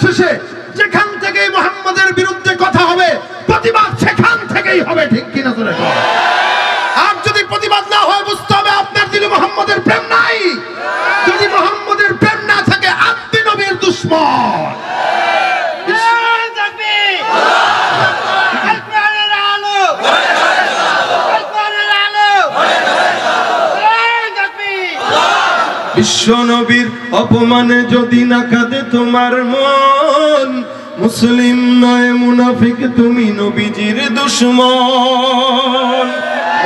শেষে যেখান থেকে মুহাম্মাদের বিরুদ্ধে কথা হবে প্রতিবাদ সেখান থেকেই হবে, ঠিক কিনা জোরে বলেন। আর যদি প্রতিবাদ না হয় বুঝতে হবে আপনার দিলে মুহাম্মাদের প্রেম নাই। যদি মুহাম্মাদের প্রেম না থাকে আপনি নবীর দুশমন। বিশ্ব নবীর অপমানে যদি না কাঁদে তোমার মন, মুসলিম নয় মুনাফিক তুমি নবীজির দুশমন।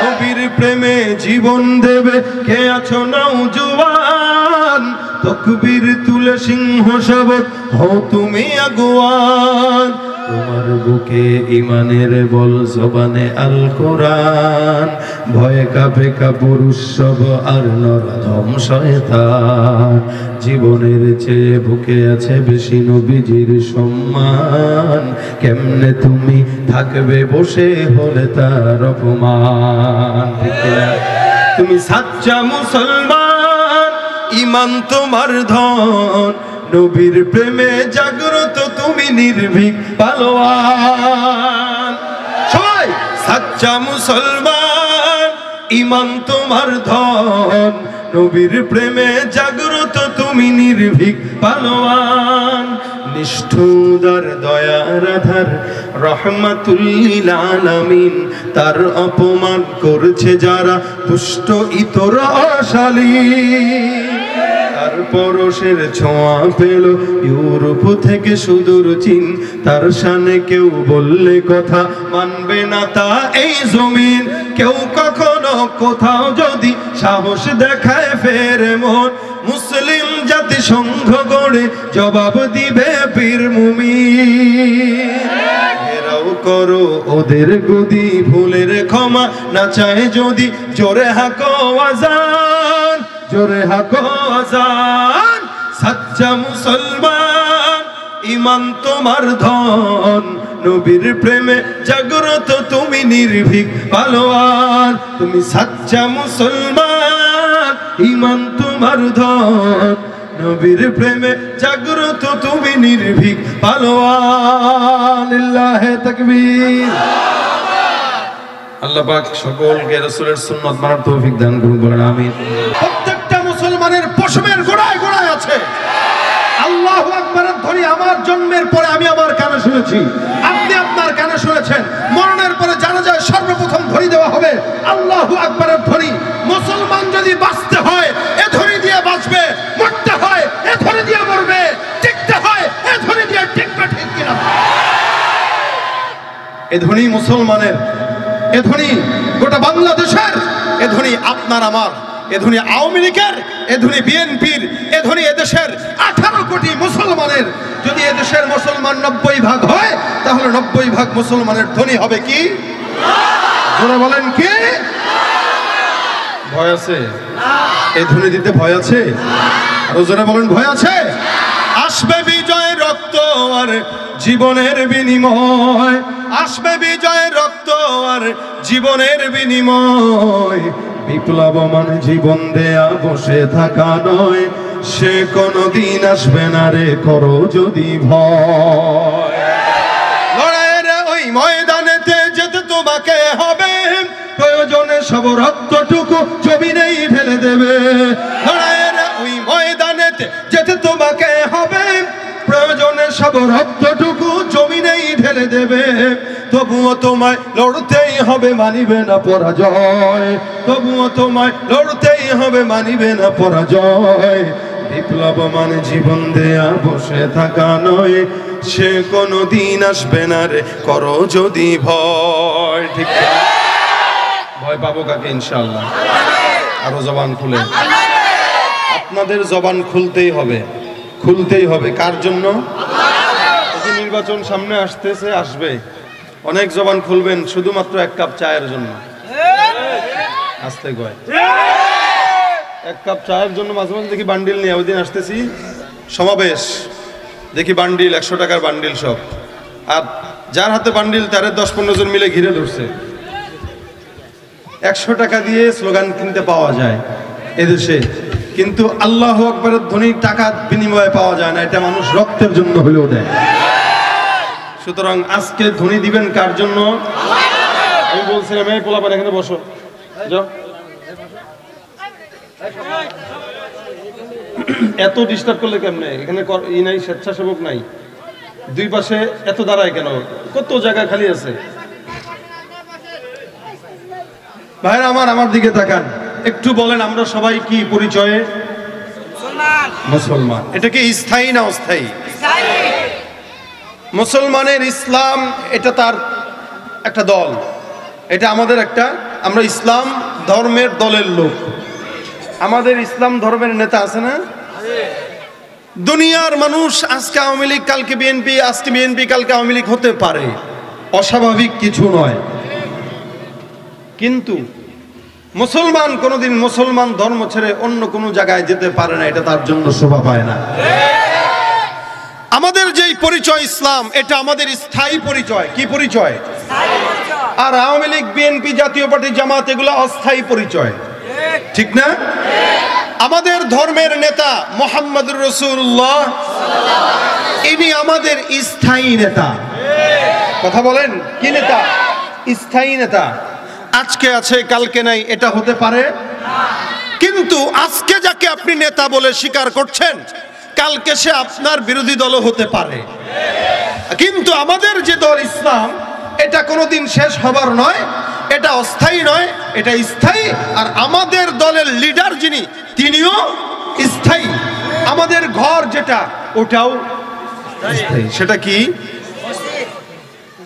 নবীর প্রেমে জীবন দেবে কে আছো নওজোয়ান, তাকবীর তুলে সিংহ শাবক হও তুমি আগুয়ান। তোমার বুকে ঈমানের বল জবানে আল কোরআন, ভয়ে কাঁপে পুরুষ সব আর নরধম শয়তান। জীবনের চেয়ে বুকে আছে বেশি নবীজির সম্মান, কেমনে তুমি থাকবে বসে হলে তার অপমান। তুমি সাচ্চা মুসলমান, ঈমান তোমার ধন, নবীর প্রেমে জাগ্রত তুমি নির্ভীক পালোয়ান। সবাই সাচ্চা মুসলমান, ঈমান তোমার ধন, নবীর প্রেমে জাগ্রত তুমি নির্ভীক পালোয়ান। নিষ্ঠুর দয়ার আধার রহমাতুল লিল আলামিন, তার অপমান করছে যারা দুষ্ট ইতর অশালীন। তার পরশের ছোঁয়া পেল ইউরোপ থেকে সুদূর চীন, তার শানে কেউ বললে কথা মানবে না তা এই জমিন। কেউ কখনো কোথাও যদি সাহস দেখায় ফেরে মন, মুসলিম জাতি সংঘ গড়ে জবাব দিবে পীর মুমিন। ঘেরাও করো ওদের গদি, ভুলের ক্ষমা না চায় যদি জোরে হাকো আজান, জোরে হাকো আজান। সাচ্চা মুসলমান, ঈমান তোমার ধন, নবীর প্রেমে জাগ্রত তুমি নির্ভীক পালোয়ান। তুমি সাচ্চা মুসলমান, ঈমান তোমার ধন, নবীর প্রেমে জাগ্রত তুমি নির্ভীক পালোয়ান। লিল্লাহি তাকবীর। আল্লাহ পাক সকলকে রাসূলের সুন্নাত মানার তৌফিক দান করুন, বলেন আমিন। প্রত্যেকটা মুসলমানের পশমের গোড়ায় গোড়ায় আছে আল্লাহু আকবারের ধ্বনি। আমার জন্মের পরে আমি আমার কানে শুনেছি, আপনি আপনার কানে শুনেছেন। মরণের পরে জানাজায় সর্বপ্রথম ধ্বনি দেওয়া হবে আল্লাহু আকবারের ধ্বনি। মুসলমান যদি বাঁচতে হয় এ ধ্বনি দিয়ে বাঁচবে, মরতে হয় এ ধ্বনি দিয়ে মরবে, টিকতে হয় এ ধ্বনি দিয়ে টিকবে, ঠিক কিনা? এ ধ্বনি মুসলমানের, এ ধ্বনি গোটা বাংলাদেশের, এ ধ্বনি আপনার আমার, এ ধ্বনি আওয়ামী লীগের, এ ধ্বনি বিএনপির, এ ধ্বনি এদেশের 18 কোটি মুসলমানের। যদি এদেশের মুসলমান 90 ভাগ হয় তাহলে 90 ভাগ মুসলমানের ধ্বনি হবে কি? জোরে বলেন কি? ভয় আছে? এই ধ্বনি দিতে ভয় আছে? আরো জোরে বলেন ভয় আছে? আসবে বিজয় রক্ত আর জীবনের বিনিময়, আসবে বিজয় রক্ত আর জীবনের বিনিময়। বিপ্লব মানে জীবন দেয়া বসে থাকা নয়, সে কোনদিন আসবে না রে করো যদি ভয়। লড়াইয়ের ওই ময়দানেতে যেতে তোমাকে হবে, প্রয়োজনে সব রক্তটুকু জমিনেই ঢেলে দেবে। লড়াইয়ের ওই ময়দানেতে যেতে তোমাকে হবে, প্রয়োজনে সব রক্তটুকু জমিনেই ঢেলে দেবে। তবুও তোমায় লড়তেই হবে, মানিবে না পরাজয়। তবুও তোমায় লড়তেই হবে, মানিবে না পরাজয়। বিপ্লব মানে জীবন দেয়া বসে থাকা নয়, সে কোনদিন আসবে না রে করো যদি ভয়। ঠিক ভয় পাবো কাকে? ইনশাআল্লাহ। আরো জবান খুলে, আপনাদের জবান খুলতেই হবে, খুলতেই হবে। কার জন্য? নির্বাচন সামনে আসতেছে, আসবে, অনেক জবান খুলবেন শুধুমাত্র 1 কাপ চায়ের জন্য। আসতে কয় 1 কাপ চায়ের জন্য মাঝে মাঝে দেখি বান্ডিল নিয়ে। ওই দিন আসতেছি সমাবেশ, দেখি বান্ডিল 100 টাকার বান্ডিল সব, আর যার হাতে বান্ডিল তারে 10-15 জন মিলে ঘিরে ধরছে। 100 টাকা দিয়ে স্লোগান কিনতে পাওয়া যায় এদেশে, কিন্তু আল্লাহু আকবারের ধ্বনি টাকা বিনিময়ে পাওয়া যায় না, এটা মানুষ রক্তের জন্য হলেও দেয়। সুতরাং আজকে ধ্বনি দিবেন কার জন্য? আমি বলছিলাম এই পোলাপান এখানে বসো, যাও। এত ডিস্টার্ব করলে কেমনে? এখানে ই নাই, স্বেচ্ছাসেবক নাই, দুই পাশে এত দাঁড়ায় কেন? কত জায়গা খালি আছে। ভাইরা আমার দিকে তাকান, একটু বলেন আমরা সবাই কি পরিচয়ে? মুসলমান। এটা কি স্থায়ী না অস্থায়ী? মুসলমানের ইসলাম এটা তার একটা দল, এটা আমাদের একটা, আমরা ইসলাম ধর্মের দলের লোক। আমাদের ইসলাম ধর্মের নেতা আছে না? দুনিয়ার মানুষ আজকে আওয়ামী লীগ কালকে বিএনপি, আজকে বিএনপি কালকে আওয়ামী লীগ হতে পারে, অস্বাভাবিক কিছু নয়। কিন্তু মুসলমান কোনোদিন মুসলমান ধর্ম ছেড়ে অন্য কোনো জায়গায় যেতে পারে না, এটা তার জন্য শোভা পায় না। আমাদের যেই পরিচয় ইসলাম, এটা আমাদের স্থায়ী পরিচয়। কি পরিচয়? আর আওয়ামী লীগ বিএনপি জাতীয় পার্টি জামাত এগুলো অস্থায়ী পরিচয়, ঠিক না? আমাদের ধর্মের নেতা মুহাম্মদুর রাসূলুল্লাহ, ইনি আমাদের স্থায়ী নেতা। কথা বলেন, কি নেতা? স্থায়ী নেতা। আজকে আছে কালকে নাই, এটা হতে পারে না। কিন্তু আজকে যাকে আপনি নেতা বলে স্বীকার করছেন, কালকে সে আপনার বিরোধী দলও হতে পারে। কিন্তু আমাদের যে দল ইসলাম, এটা কোনোদিন শেষ হবার নয়, এটা অস্থায়ী নয়, এটা স্থায়ী। আর আমাদের দলের লিডার যিনি, তিনিও স্থায়ী। আমাদের ঘর যেটা, ওটাও স্থায়ী। সেটা কি?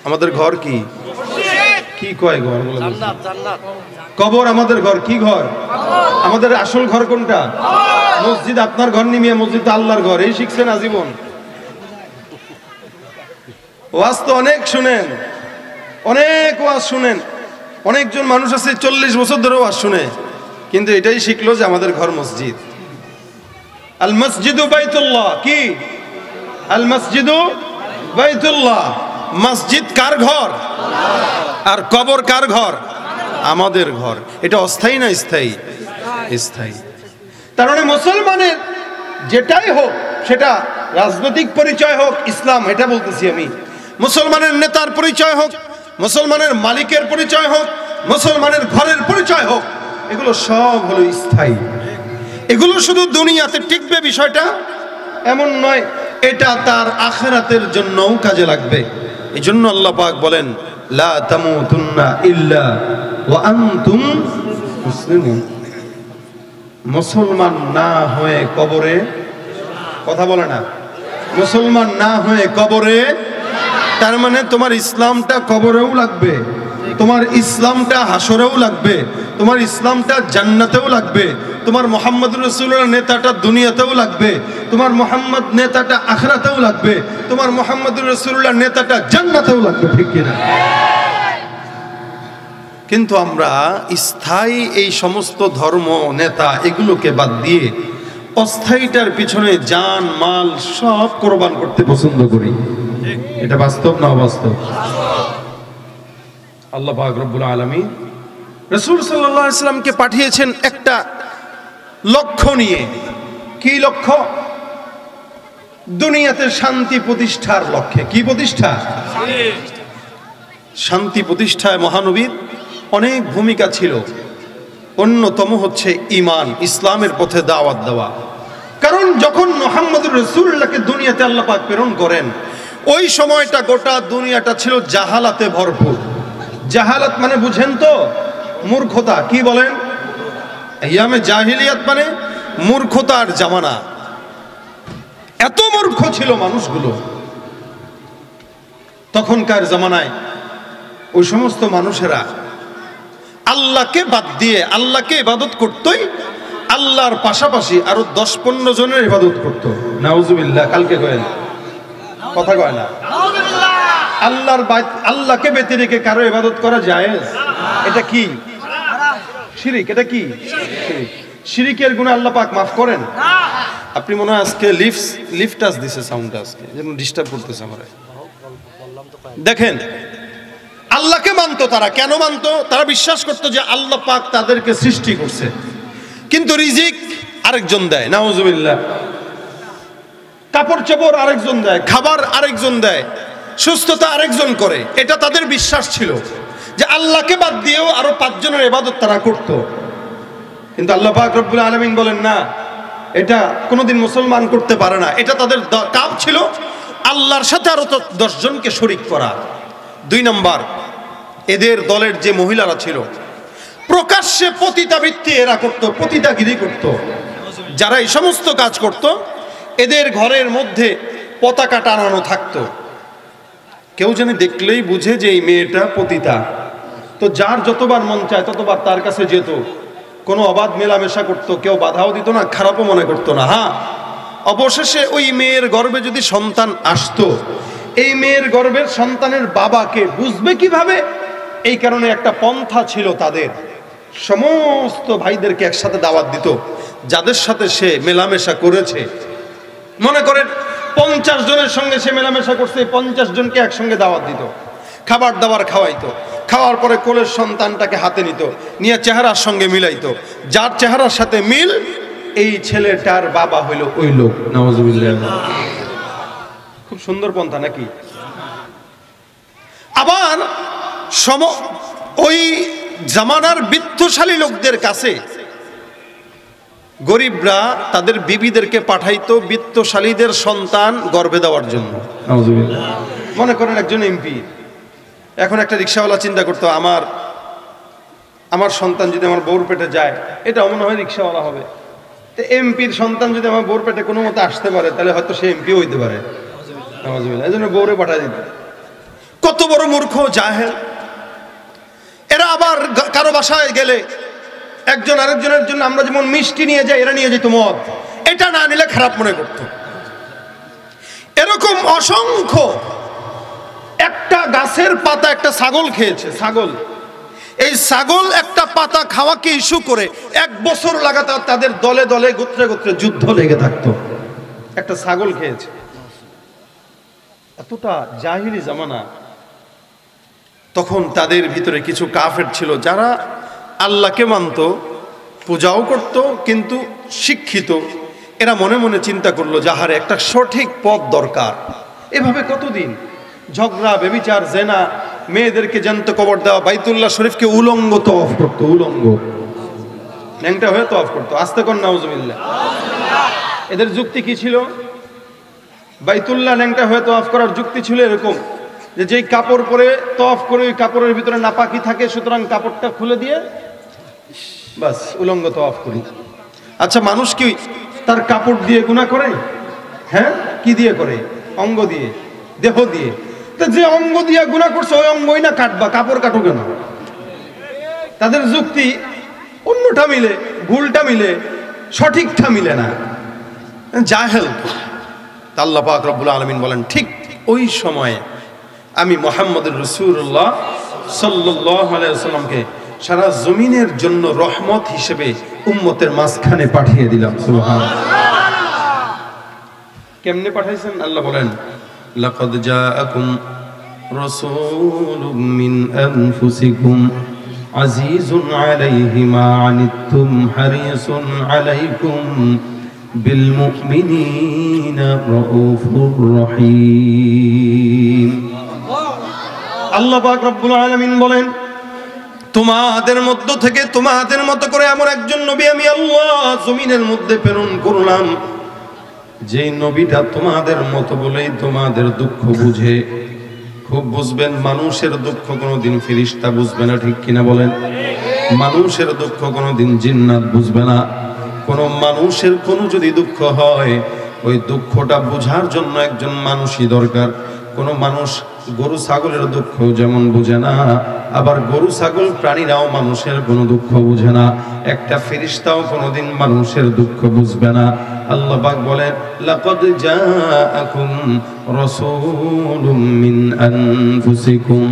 আমাদের ঘর কি? কি কয় ঘর? কবর আমাদের ঘর। কি ঘর? আমাদের আসল ঘর কোনটা? মসজিদ। আপনার ঘর নিমিয়া মসজিদ তো আল্লাহর ঘর, এই শিখছেন আজীবন। ওয়াজ তো অনেক শুনেন, অনেক ওয়াজ শুনেন। অনেকজন মানুষ আছে 40 বছর ধরে ওয়াজ শুনে, কিন্তু এটাই শিখলো যে আমাদের ঘর মসজিদ। আল মসজিদু বাইতুল্লাহ। কি? আল মসজিদু বাইতুল্লাহ। মসজিদ কার ঘর? আর কবর কার ঘর? আমাদের ঘর। এটা অস্থায়ী না স্থায়ী? স্থায়ী। তার মানে মুসলমানের যেটাই হোক, সেটা রাজনৈতিক পরিচয় হোক, ইসলাম এটা বলতেছি আমি, মুসলমানের নেতার পরিচয় হোক, মুসলমানের মালিকের পরিচয় হোক, মুসলমানের ঘরের পরিচয় হোক, এগুলো সব হলো স্থায়ী। এগুলো শুধু দুনিয়াতে টিকবে বিষয়টা এমন নয়, এটা তার আখিরাতের জন্যও কাজে লাগবে। এই জন্য আল্লাহ পাক বলেন, লা তামুতুন্না ইল্লা ওয়া আনতুম মুসলিমুন। মুসলমান না হয়ে কবরে, কথা বলে না, মুসলমান না হয়ে কবরে। তার মানে তোমার ইসলামটা কবরেও লাগবে, তোমার ইসলামটা হাসরেও লাগবে, তোমার ইসলামটা জান্নাতেও লাগবে, তোমার মুহাম্মদুর রাসূলুল্লাহ নেতাটা দুনিয়াতেও লাগবে, তোমার মুহাম্মদ নেতাটা আখিরাতেও লাগবে, তোমার মুহাম্মদুর রাসূলুল্লাহ নেতাটা জান্নাতেও লাগবে, ঠিক কিনা? কিন্তু আমরা স্থায়ী এই সমস্ত ধর্ম নেতা এগুলোকে বাদ দিয়ে অস্থায়ীটার পিছনে জান মাল সব কোরবান করতে পছন্দ করি। এটা বাস্তব না অবাস্তব? আল্লাহ পাক রব্বুল আলামিন রাসূল সাল্লাল্লাহু আলাইহি সাল্লামকে পাঠিয়েছেন একটা লক্ষ্য নিয়ে। কি লক্ষ্য? দুনিয়াতে শান্তি প্রতিষ্ঠার লক্ষ্যে। কি প্রতিষ্ঠা? শান্তি প্রতিষ্ঠায় মহানবীর অনেক ভূমিকা ছিল। অন্যতম হচ্ছে ঈমান, ইসলামের পথে দাওয়াত দেওয়া। কারণ যখন মুহাম্মদুর রাসূলুল্লাহকে দুনিয়াতে আল্লাহ পাক প্রেরণ করেন, ওই সময়টা গোটা দুনিয়াটা ছিল জাহালাতে ভরপুর। জাহালাত মানে বুঝেন তো? মূর্খতা। কি বলেন? ইয়ামে জাহিলিয়াত মানে মূর্খতার জামানা। এত মূর্খ ছিল মানুষগুলো তখনকার জামানায়। ওই সমস্ত মানুষেরা আল্লাহকে বাদ দিয়ে আল্লাহকে ইবাদত করতই, আল্লাহর পাশাপাশি আরো 10-15 জনের ইবাদত করত। নাউজুবিল্লাহ। কালকে কয়েন, কথা কয় না। আল্লাহকে ব্যতি রেখে কারো ইবাদত করা জায়েজ? এটা কি? শিরিক। এটা কি? শিরিক। শিরিকের গুনাহ আল্লাহ পাক মাফ করেন? আপনি মনে হয় আজকে লিফট টাচ দিছে, সাউন্ড আজকে যেন ডিস্টার্ব করতেছে আমার। দেখেন, আল্লাহকে মানতো তারা। কেন মানতো? তারা বিশ্বাস করতো যে আল্লাহ পাক তাদেরকে সৃষ্টি করছে, কিন্তু রিজিক আরেকজন দেয়, নাউজুবিল্লাহ। কাপড় চোপড় আরেকজন দেয়, খাবার আরেকজন দেয়, সুস্থতা আরেকজন করে। এটা তাদের বিশ্বাস ছিল যে আল্লাহকে বাদ দিয়েও আরো 5 জনের ইবাদত তারা করত। কিন্তু আল্লাহ পাক রব্বুল আলামিন বলেন না, এটা কোনোদিন মুসলমান করতে পারে না। এটা তাদের কাজ ছিল আল্লাহর সাথে আরো 10 জনকে শরীক করা। 2 নাম্বার, এদের দলের যে মহিলারা ছিল প্রকাশ্যে পতিতাবৃত্তি এরা করত, পতিতাগিরি করত। যারা এই সমস্ত কাজ করত এদের ঘরের মধ্যে পতাকা টানানো থাকতো। কেউ যেন দেখলেই বুঝে যে এই মেয়েটা পতিতা, তো যার যতবার মন চায় ততবার তার কাছে যেত, কোনো অবাধ মেলামেশা করতো, কেউ বাধাও দিত না, খারাপও মনে করতো না। হ্যাঁ, অবশেষে ওই মেয়ের গর্ভে যদি সন্তান আসতো, এই মেয়ের গর্ভের সন্তানের বাবাকে বুঝবে কিভাবে? এই কারণে একটা পন্থা ছিল তাদের, সমস্ত ভাইদেরকে একসাথে দাওয়াত দিত যাদের সাথে সে মেলামেশা করেছে। মনে করেন 50 জনের সঙ্গে সে মেলামেশা করছে, 50 জনকে একসঙ্গে দাওয়াত দিত, খাবার দাবার খাওয়াইতো, খাওয়ার পরে কোলের সন্তানটাকে হাতে নিত, নিয়ে চেহারার সঙ্গে মিলাইতো, যার চেহারার সাথে মিল এই ছেলেটার বাবা হইল ওই লোক। নাউজুবিল্লাহ। খুব সুন্দর পন্থা নাকি? আবার ওই জামানার বিত্তশালী লোকদের কাছে গরিবরা তাদের বিবিদেরকে পাঠাইতো বিত্তশালীদের সন্তান গর্ভে দেওয়ার জন্য। নাউজুবিল্লাহ। মনে করেন একজন এমপি, এখন একটা রিক্সাওয়ালা চিন্তা করতো আমার সন্তান যদি আমার বউর পেটে যায়, এটা মনে হয় রিক্সাওয়ালা হবে। তো এমপির সন্তান যদি আমার বউর পেটে কোনো মতো আসতে পারে, তাহলে হয়তো সে এমপি হইতে পারে। এই জন্য বউরে পাঠাই দিত। কত বড় মূর্খ, জাহেল এরা। আবার কারো বাসায় গেলে একজন আরেকজনের জন্য আমরা যেমন মিষ্টি নিয়ে যাই, এরা নিয়ে যেত মদ, এটা না নিলে খারাপ মনে করত। এরকম অসংখ্য। একটা গাছের পাতা একটা ছাগল খেয়েছে, ছাগল, এই ছাগল একটা পাতা খাওয়াকে ইস্যু করে 1 বছর লাগাতার তাদের দলে দলে গোত্রে গোত্রে যুদ্ধ লেগে থাকতো। একটা ছাগল খেয়েছে। এতটা জাহিলি জামানা। তখন তাদের ভিতরে কিছু কাফের ছিল যারা আল্লাহকে মানত, পূজাও করত, কিন্তু শিক্ষিত। এরা মনে মনে চিন্তা করলো যাহারে একটা সঠিক পথ দরকার। এভাবে কতদিন ঝগড়া, বেবিচার, জেনা, মেয়েদেরকে জ্যান্ত কবর দেওয়া, বাইতুল্লাহ শরীফকে উলঙ্গ তওয়াফ করতো, উলঙ্গ ন্যাংটা হয়ে তওয়াফ করতো। আস্তে কর নাউজুবিল্লাহ। এদের যুক্তি কি ছিল? বাইতুল্লাহ ন্যাংটা হয়ে তওয়াফ করার যুক্তি ছিল এরকম যে যেই কাপড় পরে তওয়াফ করে ওই কাপড়ের ভিতরে নাপাকি থাকে, সুতরাং কাপড়টা খুলে দিয়ে বাস উলঙ্গ তওয়াফ করি। আচ্ছা, মানুষ কি তার কাপড় দিয়ে গুনাহ করে? হ্যাঁ, কি দিয়ে করে? অঙ্গ দিয়ে, দেহ দিয়ে। তো যে অঙ্গ দিয়ে গুনাহ করছে ওই অঙ্গই না কাটবা, কাপড় কাটো কেন? তাদের যুক্তি অন্যটা মিলে, ভুলটা মিলে, সঠিকটা মিলে না। জাহেল। আল্লাহ পাক রব্বুল আলামিন বলেন, ঠিক ওই সময়ে আমি মুহাম্মদুর রাসূলুল্লাহ সাল্লাল্লাহু আলাইহি ওয়াসাল্লামকে সারা জমিনের জন্য রহমত হিসেবে উম্মতের মাঝখানে পাঠিয়ে দিলাম। সুবহানাল্লাহ। কেমনে পাঠাইছেন? আল্লাহ বলেন, লাকাদ জাআকুম রাসূলুম মিন আনফুসিকুম আজিজুন আলাইহি মা আনিতুম হারিসুন আলাইকুম বিল মুমিনিনা রাউফুর রহিম। আল্লাহ পাক রব্বুল আলামিন বলেন, তোমাদের মধ্য থেকে তোমাদের মতো করে এমন একজন নবী আমি আল্লাহ জমিনের মধ্যে প্রেরণ করলাম, যে নবীটা তোমাদের মতো বলেই তোমাদের দুঃখ বুঝে। খুব বুঝবেন, মানুষের দুঃখ কোনোদিন ফেরেশতা বুঝবে না, ঠিক কিনা বলেন? মানুষের দুঃখ কোনোদিন জিন্নাত বুঝবে না। কোন মানুষের কোনো যদি দুঃখ হয়, ওই দুঃখটা বোঝার জন্য একজন মানুষই দরকার। কোন মানুষ গরু ছাগলের দুঃখ যেমন বুঝে না, আবার গরু ছাগল প্রাণীরাও মানুষের কোনো দুঃখ বুঝে না। একটা ফেরেশতাও কোনোদিন মানুষের দুঃখ বুঝবে না। আল্লাহ পাক বলেন, লাকাদ জাআকুম রাসূলুম মিন আনফুসিকুম।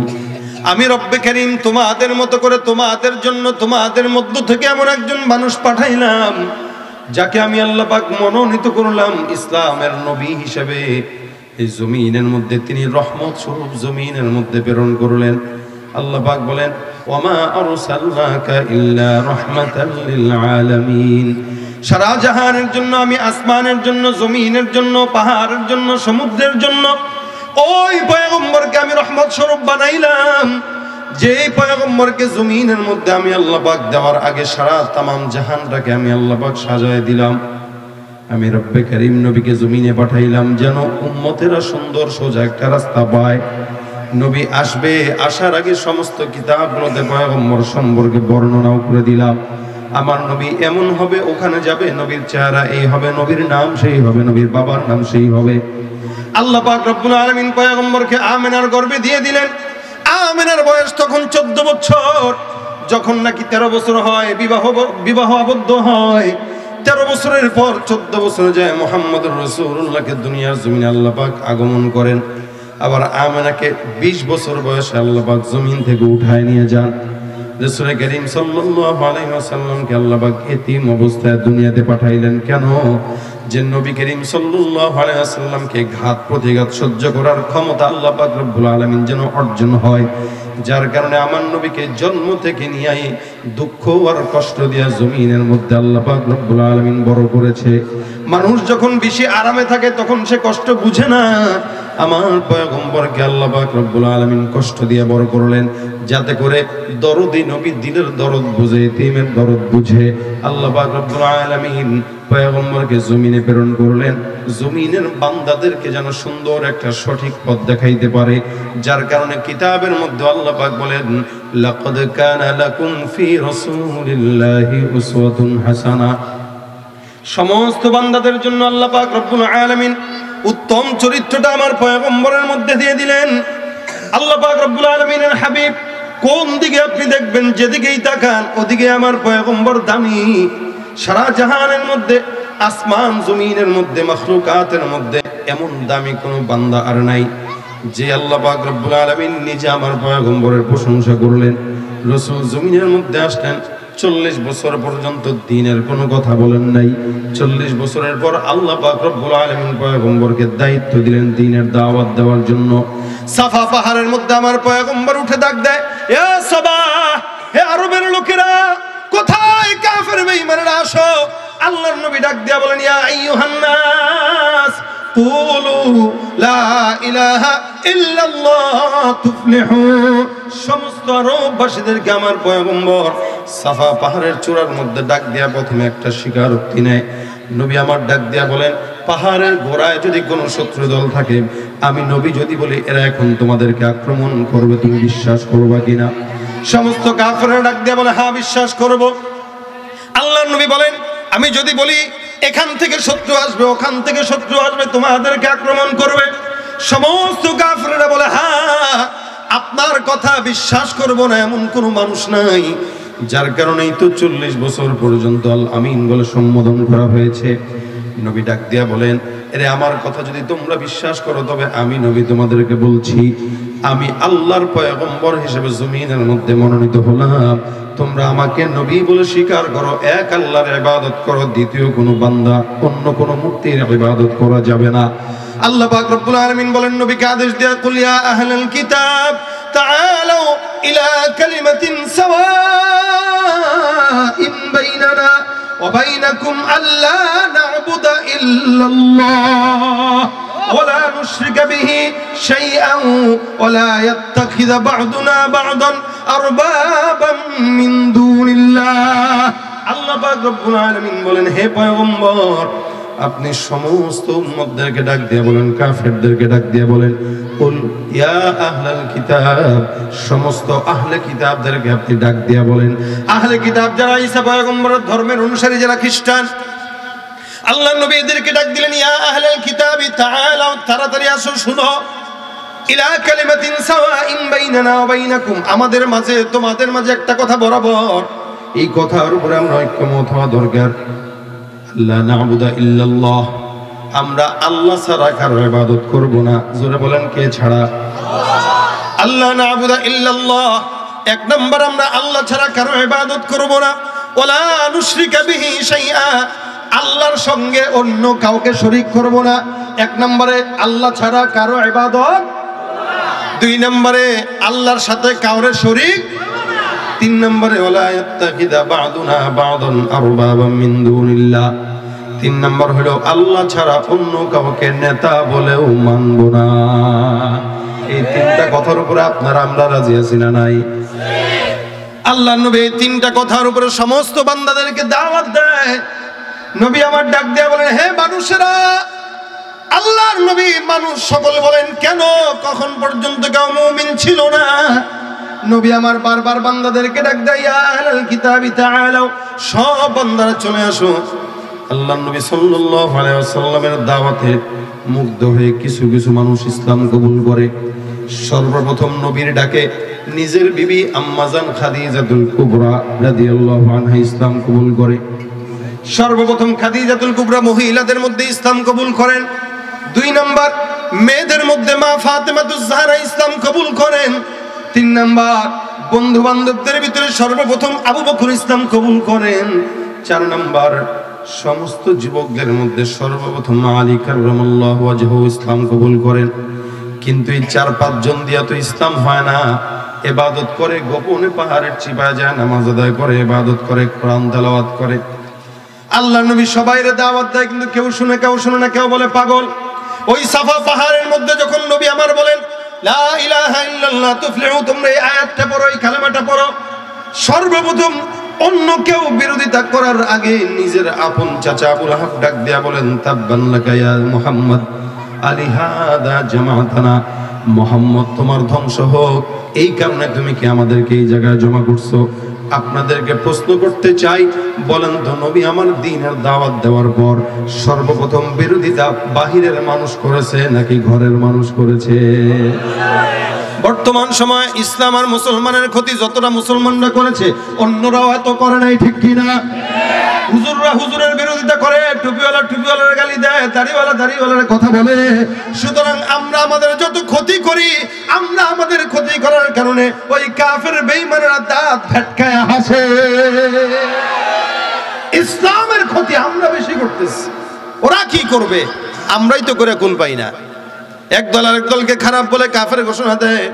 আমি রব্বে কারীম তোমাদের মতো করে তোমাদের জন্য তোমাদের মধ্য থেকে এমন একজন মানুষ পাঠাইলাম, যাকে আমি আল্লাহ পাক মনোনীত করলাম ইসলামের নবী হিসেবে। এই জমিনের মধ্যে তিনি রহমত স্বরূপ জমিনের মধ্যে প্রেরণ করলেন। আল্লাহ পাক বলেন, ওয়ামা আরসালনাকা ইল্লা রাহমাতাল লিল আলামিন। সারা জাহানের জন্য, আমি আসমানের জন্য, জমিনের জন্য, পাহাড়ের জন্য, সমুদ্রের জন্য ওই পয়গম্বরকে আমি রহমত স্বরূপ বানাইলাম। যে পয়গম্বরকে জমিনের মধ্যে আমি আল্লাহ পাক দেওয়ার আগে সারা তামাম জাহানটাকে আমি আল্লাহ পাক সাজায় দিলাম। আমি রব্বে কারীম নবীকে জমিনে পাঠাইলাম যেন উম্মতেরা সুন্দর সোজা একটা রাস্তা পায়। নবী আসবে, আসার আগে সমস্ত কিতাবগুলোতে পয়গম্বর সম্পর্কে বর্ণনাও করে দিলাম। আমার নবী এমন হবে, ওখানে যাবে নবীর চেহারা এই হবে, নবীর নাম সেই হবে, নবীর বাবার নাম সেই হবে। আল্লাহ পাক রব্বুল আলামিন পয়গম্বরকে আমেনার গর্ভে দিয়ে দিলেন। আমেনার বয়স তখন 14 বছর। যখন নাকি 13 বছর হয়, বিবাহ আবদ্ধ হয়। 13 বছরের পর 14 বছর যায়, মুহাম্মদুর রাসূলুল্লাহকে দুনিয়ার জমিনে আল্লাহ পাক আগমন করেন। আবার আমেনাকে 20 বছর বয়সে আল্লাহ পাক জমিন থেকে উঠায় নিয়ে যান। রাসূল করিম সাল্লাল্লাহু আলাইহি ওয়াসাল্লামকে আল্লাহ পাক এতিম অবস্থায় দুনিয়াতে পাঠাইলেন। কেন? যে নবী করিম সাল্লাল্লাহু আলাইহি ওয়াসাল্লামকে ঘাত প্রতিঘাত সহ্য করার ক্ষমতা আল্লাহ পাক রব্বুল আলামিন যেন অর্জন হয়। যার কারণে আমার নবীকে জন্ম থেকে নিয়ে দুঃখ আর কষ্ট দিয়া জমিনের মধ্যে আল্লাহ পাক রব্বুল আলামিন বড় করেছে। মানুষ যখন বেশি আরামে থাকে তখন সে কষ্ট বুঝে না। আমার পয়গম্বরকে আল্লাহ পাক রব্বুল আলামিন কষ্ট দিয়ে বড় করলেন, যাতে করে দরদি নবী দিলের দরদ বুঝে, এতিমের দরদ বুঝে। আল্লাহ পাক রব্বুল আলামিন পয়গম্বরকে জমিনে প্রেরণ করলেন জমিনের বান্দাদেরকে যেন সুন্দর একটা সঠিক পথ দেখাইতে পারে। যার কারণে কিতাবের মধ্যে আল্লাহ পাক বলেন, লাকাদ কানা লাকুম ফি রাসূলিল্লাহি উসওয়াতুন হাসানা। সমস্ত বান্দাদের জন্য আল্লাহ পাক রব্বুল আলামিন উত্তম চরিত্রটা আমার পয়গম্বরের মধ্যে দিয়ে দিলেন। আল্লাহ পাক রব্বুল আলামিনের হাবিব কোন দিকে আপনি দেখবেন, যেদিকেই তাকান ওদিকে আমার পয়গম্বর দামি। সারা জাহানের মধ্যে, আসমান জমিনের মধ্যে, মাখলুকাতের মধ্যে এমন দামি কোনো বান্দা আর নাই যে আল্লাহ পাক রব্বুল আলামিন নিজে আমার পয়গম্বরের প্রশংসা করলেন। রাসূল জমিনের মধ্যে আসলেন, 40 বছর পর্যন্ত দ্বীনের কোনো কথা বলেন নাই। 40 বছরের পর আল্লাহ পাক রব্বুল আলামিন পয়গম্বরকে দায়িত্ব দিলেন দ্বীনের দাওয়াত দেওয়ার জন্য। সাফা পাহাড়ের মধ্যে আমার পয়গম্বর উঠে ডাক দেয়, এ সাবা, হে আরবের লোকেরা, কোথায় কাফের বেঈমানেরা, আসো। আল্লাহর নবী ডাক দিয়া বলেন, ইয়া আইয়ুহান নাস কুলু লা ইলাহা ইল্লাল্লাহ তুফলিহু। সমস্ত আরববাসীদেরকে আমার পয়গম্বর সাফা পাহাড়ের চূড়ার মধ্যে ডাক দিয়া প্রথমে একটা স্বীকারোক্তি নেয়। নবী আমার ডাক দিয়া বলেন, পাহাড়ের গোড়ায় যদি কোনো শত্রু দল থাকে, আমি নবী যদি বলি এরা এখন তোমাদেরকে আক্রমণ করবে, তুমি বিশ্বাস করবা কিনা? সমস্ত কাফেররা ডাক দিয়া বলে, হ্যাঁ বিশ্বাস করব। আল্লাহর নবী বলেন, আমি যদি বলি এখান থেকে শত্রু আসবে, ওখান থেকে শত্রু আসবে, তোমাদেরকে আক্রমণ করবে, সমস্ত কাফেররা বলে, হ্যাঁ আপনার কথা বিশ্বাস করব না এমন কোনো মানুষ নাই। যার কারণেই তো 40 বছর পর্যন্ত আল আমিন বলে সম্বোধন করা হয়েছে। নবী ডাক দিয়া বলেন, এরে আমার কথা যদি তোমরা বিশ্বাস করো, তবে আমি নবী তোমাদেরকে বলছি, আমি আল্লাহর পয়গম্বর হিসেবে জমিনের মধ্যে মনোনীত হলাম। তোমরা আমাকে নবী বলে স্বীকার করো, এক আল্লাহর ইবাদত করো, দ্বিতীয় কোনো বান্দা অন্য কোনো মূর্তির ইবাদত করা যাবে না। আল্লাহ পাক রব্বুল আলামিন বলেন নবীকে আদেশ দেয়া, কুল ইয়া আহলাল কিতাব তাআলু ইলা কালিমাতিন সাওয়াইন বাইনানা ওয়া বাইনাকুম আল্লা না'বুদা ইল্লাল্লাহ ওয়া লা নুশরিকা বিহি শাইআন ওয়া লা ইয়াত্তাখিযা বা'দুনা বা'দান আরবাবাম মিন দুনিল্লাহ। আল্লাহ পাক রব্বুল আলামিন বলেন, হে পয়গম্বর, আপনি সমস্ত উম্মতদেরকে ডাক দিয়ে বলেন, কাফেরদেরকে ডাক দিয়ে বলেন, কুল ইয়া আহলাল কিতাব, সমস্ত আহলে কিতাবদেরকে আপনি ডাক দিয়ে বলেন। আহলে কিতাব যারা ঈসা পয়গম্বরের ধর্মের অনুসারী, যারা খ্রিস্টান, আল্লাহর নবী এদেরকে ডাক দিলেন, ইয়া আহলাল কিতাবি তাআলাউ, তাড়াতাড়ি আসো, শুনো, ইলা কালিমাতিন সাওয়াইন বাইনানা ওয়া বাইনাকুম, আমাদের মাঝে তোমাদের মাঝে একটা কথা বরাবর, এই কথার উপরে আমরা ঐক্যমত হওয়া দরকার। লা না'বুদা ইল্লাল্লাহ, আমরা আল্লাহ ছাড়া কারো ইবাদত করব না। জোরে বলেন, কে ছাড়া? আল্লাহ না'বুদা ইল্লাল্লাহ, এক নাম্বার আমরা আল্লাহ ছাড়া কারো ইবাদত করব না। ওয়ালা নুশরিকা বিহি শাইআ, আল্লাহর সঙ্গে অন্য কাউকে শরীক করব না। এক নম্বরে আল্লাহ ছাড়া কারো ইবাদত, দুই নম্বরে আল্লাহর সাথে কাউরে শরীক। তিন নম্বরে ওয়ালা ইয়াত্তাখিদা বা'দুনা বা'দান আরবাবাম মিন দুনিল্লাহ। তিন নম্বর হলো আল্লাহ ছাড়া অন্য কাউকে নেতা বলেও মানব না। এই তিনটা কথার উপরে আপনারা আমরা রাজি আছি না নাই? আল্লাহ নবী এই তিনটা কথার উপরে সমস্ত বান্দাদেরকে দাওয়াত দেয়। নবী আমার ডাক দিয়ে বলেন, হে মানুষেরা, আল্লাহর নবী মানুষ সকল বলেন কেন কখন পর্যন্ত কেউ মুমিন ছিল না? নবী আমার বারবার বান্দাদেরকে ডাক দেয়, ইয়া আহলাল কিতাবি তাআলাও, সব বান্দারা চলে আসো। আল্লাহর নবী সাল্লাল্লাহু আলাইহি ওয়াসাল্লামের দাওয়াতে মুগ্ধ হয়ে কিছু কিছু মানুষ ইসলাম কবুল করে। সর্বপ্রথম নবীর ডাকে নিজের বিবি আম্মাজান খাদিজাতুল কুবরা রাদিয়াল্লাহু আনহা ইসলাম কবুল করে। সর্বপ্রথম খাদিজাতুল কুবরা মহিলাদের মধ্যে ইসলাম কবুল করেন। দুই নাম্বার মেয়েদের মধ্যে মা ফাতেমাতুজ জাহরা ইসলাম কবুল করেন। তিন নাম্বার বন্ধু বান্ধবদের ভিতরে সর্বপ্রথম আবু বকর ইসলাম কবুল করেন। চার নাম্বার সমস্ত যুবকদের মধ্যে সর্বপ্রথম আলী কাররামাল্লাহু ওয়াজহু ইসলাম কবুল করেন। কিন্তু এই 4-5 জন দিয়া তো ইসলাম হয় না। ইবাদত করে গোপনে পাহাড়ের চিপায় যায়, নামাজ আদায় করে, ইবাদত করে, কোরআন তেলাওয়াত করে। আল্লাহ নবী সবাইরে দাওয়াত দেয়, কিন্তু কেউ শুনে কেউ শুনে না, কেউ বলে পাগল। ওই সাফা পাহাড়ের মধ্যে যখন নবী আমার বলেন লা ইলাহা ইল্লাল্লাহ তুফলিহু, তোমরা এই আয়াতটা পড়ো, এই কালেমাটা পড়ো, সর্বপ্রথম অন্য কেউ বিরোধিতা করার আগে নিজের আপন চাচা আবু লাহাব ডাক দিয়া বলেন, তাব্বান লাকা ইয়া মুহাম্মদ আলিহাদা জামাতানা, মুহাম্মদ তোমার ধ্বংস হোক, এই কারণে তুমি কি আমাদেরকে এই জায়গায় জমা করছো? আপনাদেরকে প্রশ্ন করতে চাই, বলেন তো নবী আমার দ্বীনের দাওয়াত দেওয়ার পর সর্বপ্রথম বিরোধিতা বাহিরের মানুষ করেছে নাকি ঘরের মানুষ করেছে? বর্তমান সময় ইসলাম আর মুসলমানের ক্ষতি যতটা মুসলমানরা করেছে অন্যরাও এত করে নাই, ঠিক কি না? হুজুররা হুজুরের বিরোধিতা করে, টুপিওয়ালা টুপিওয়ালার গালি দেয়, দাড়িওয়ালা দাড়িওয়ালার কথা বলে। সুতরাং আমরা আমাদের যত ক্ষতি করি, আমরা আমাদের ক্ষতি করার কারণে ওই কাফের বেঈমানেরা দাঁত ভেটকায় হাসে। ইসলামের ক্ষতি আমরা বেশি করতেছি, ওরা কি করবে? আমরাই তো করে কুল পাই না। একদল আরেক দলকে খারাপ বলে কাফের ঘোষণা দেয়,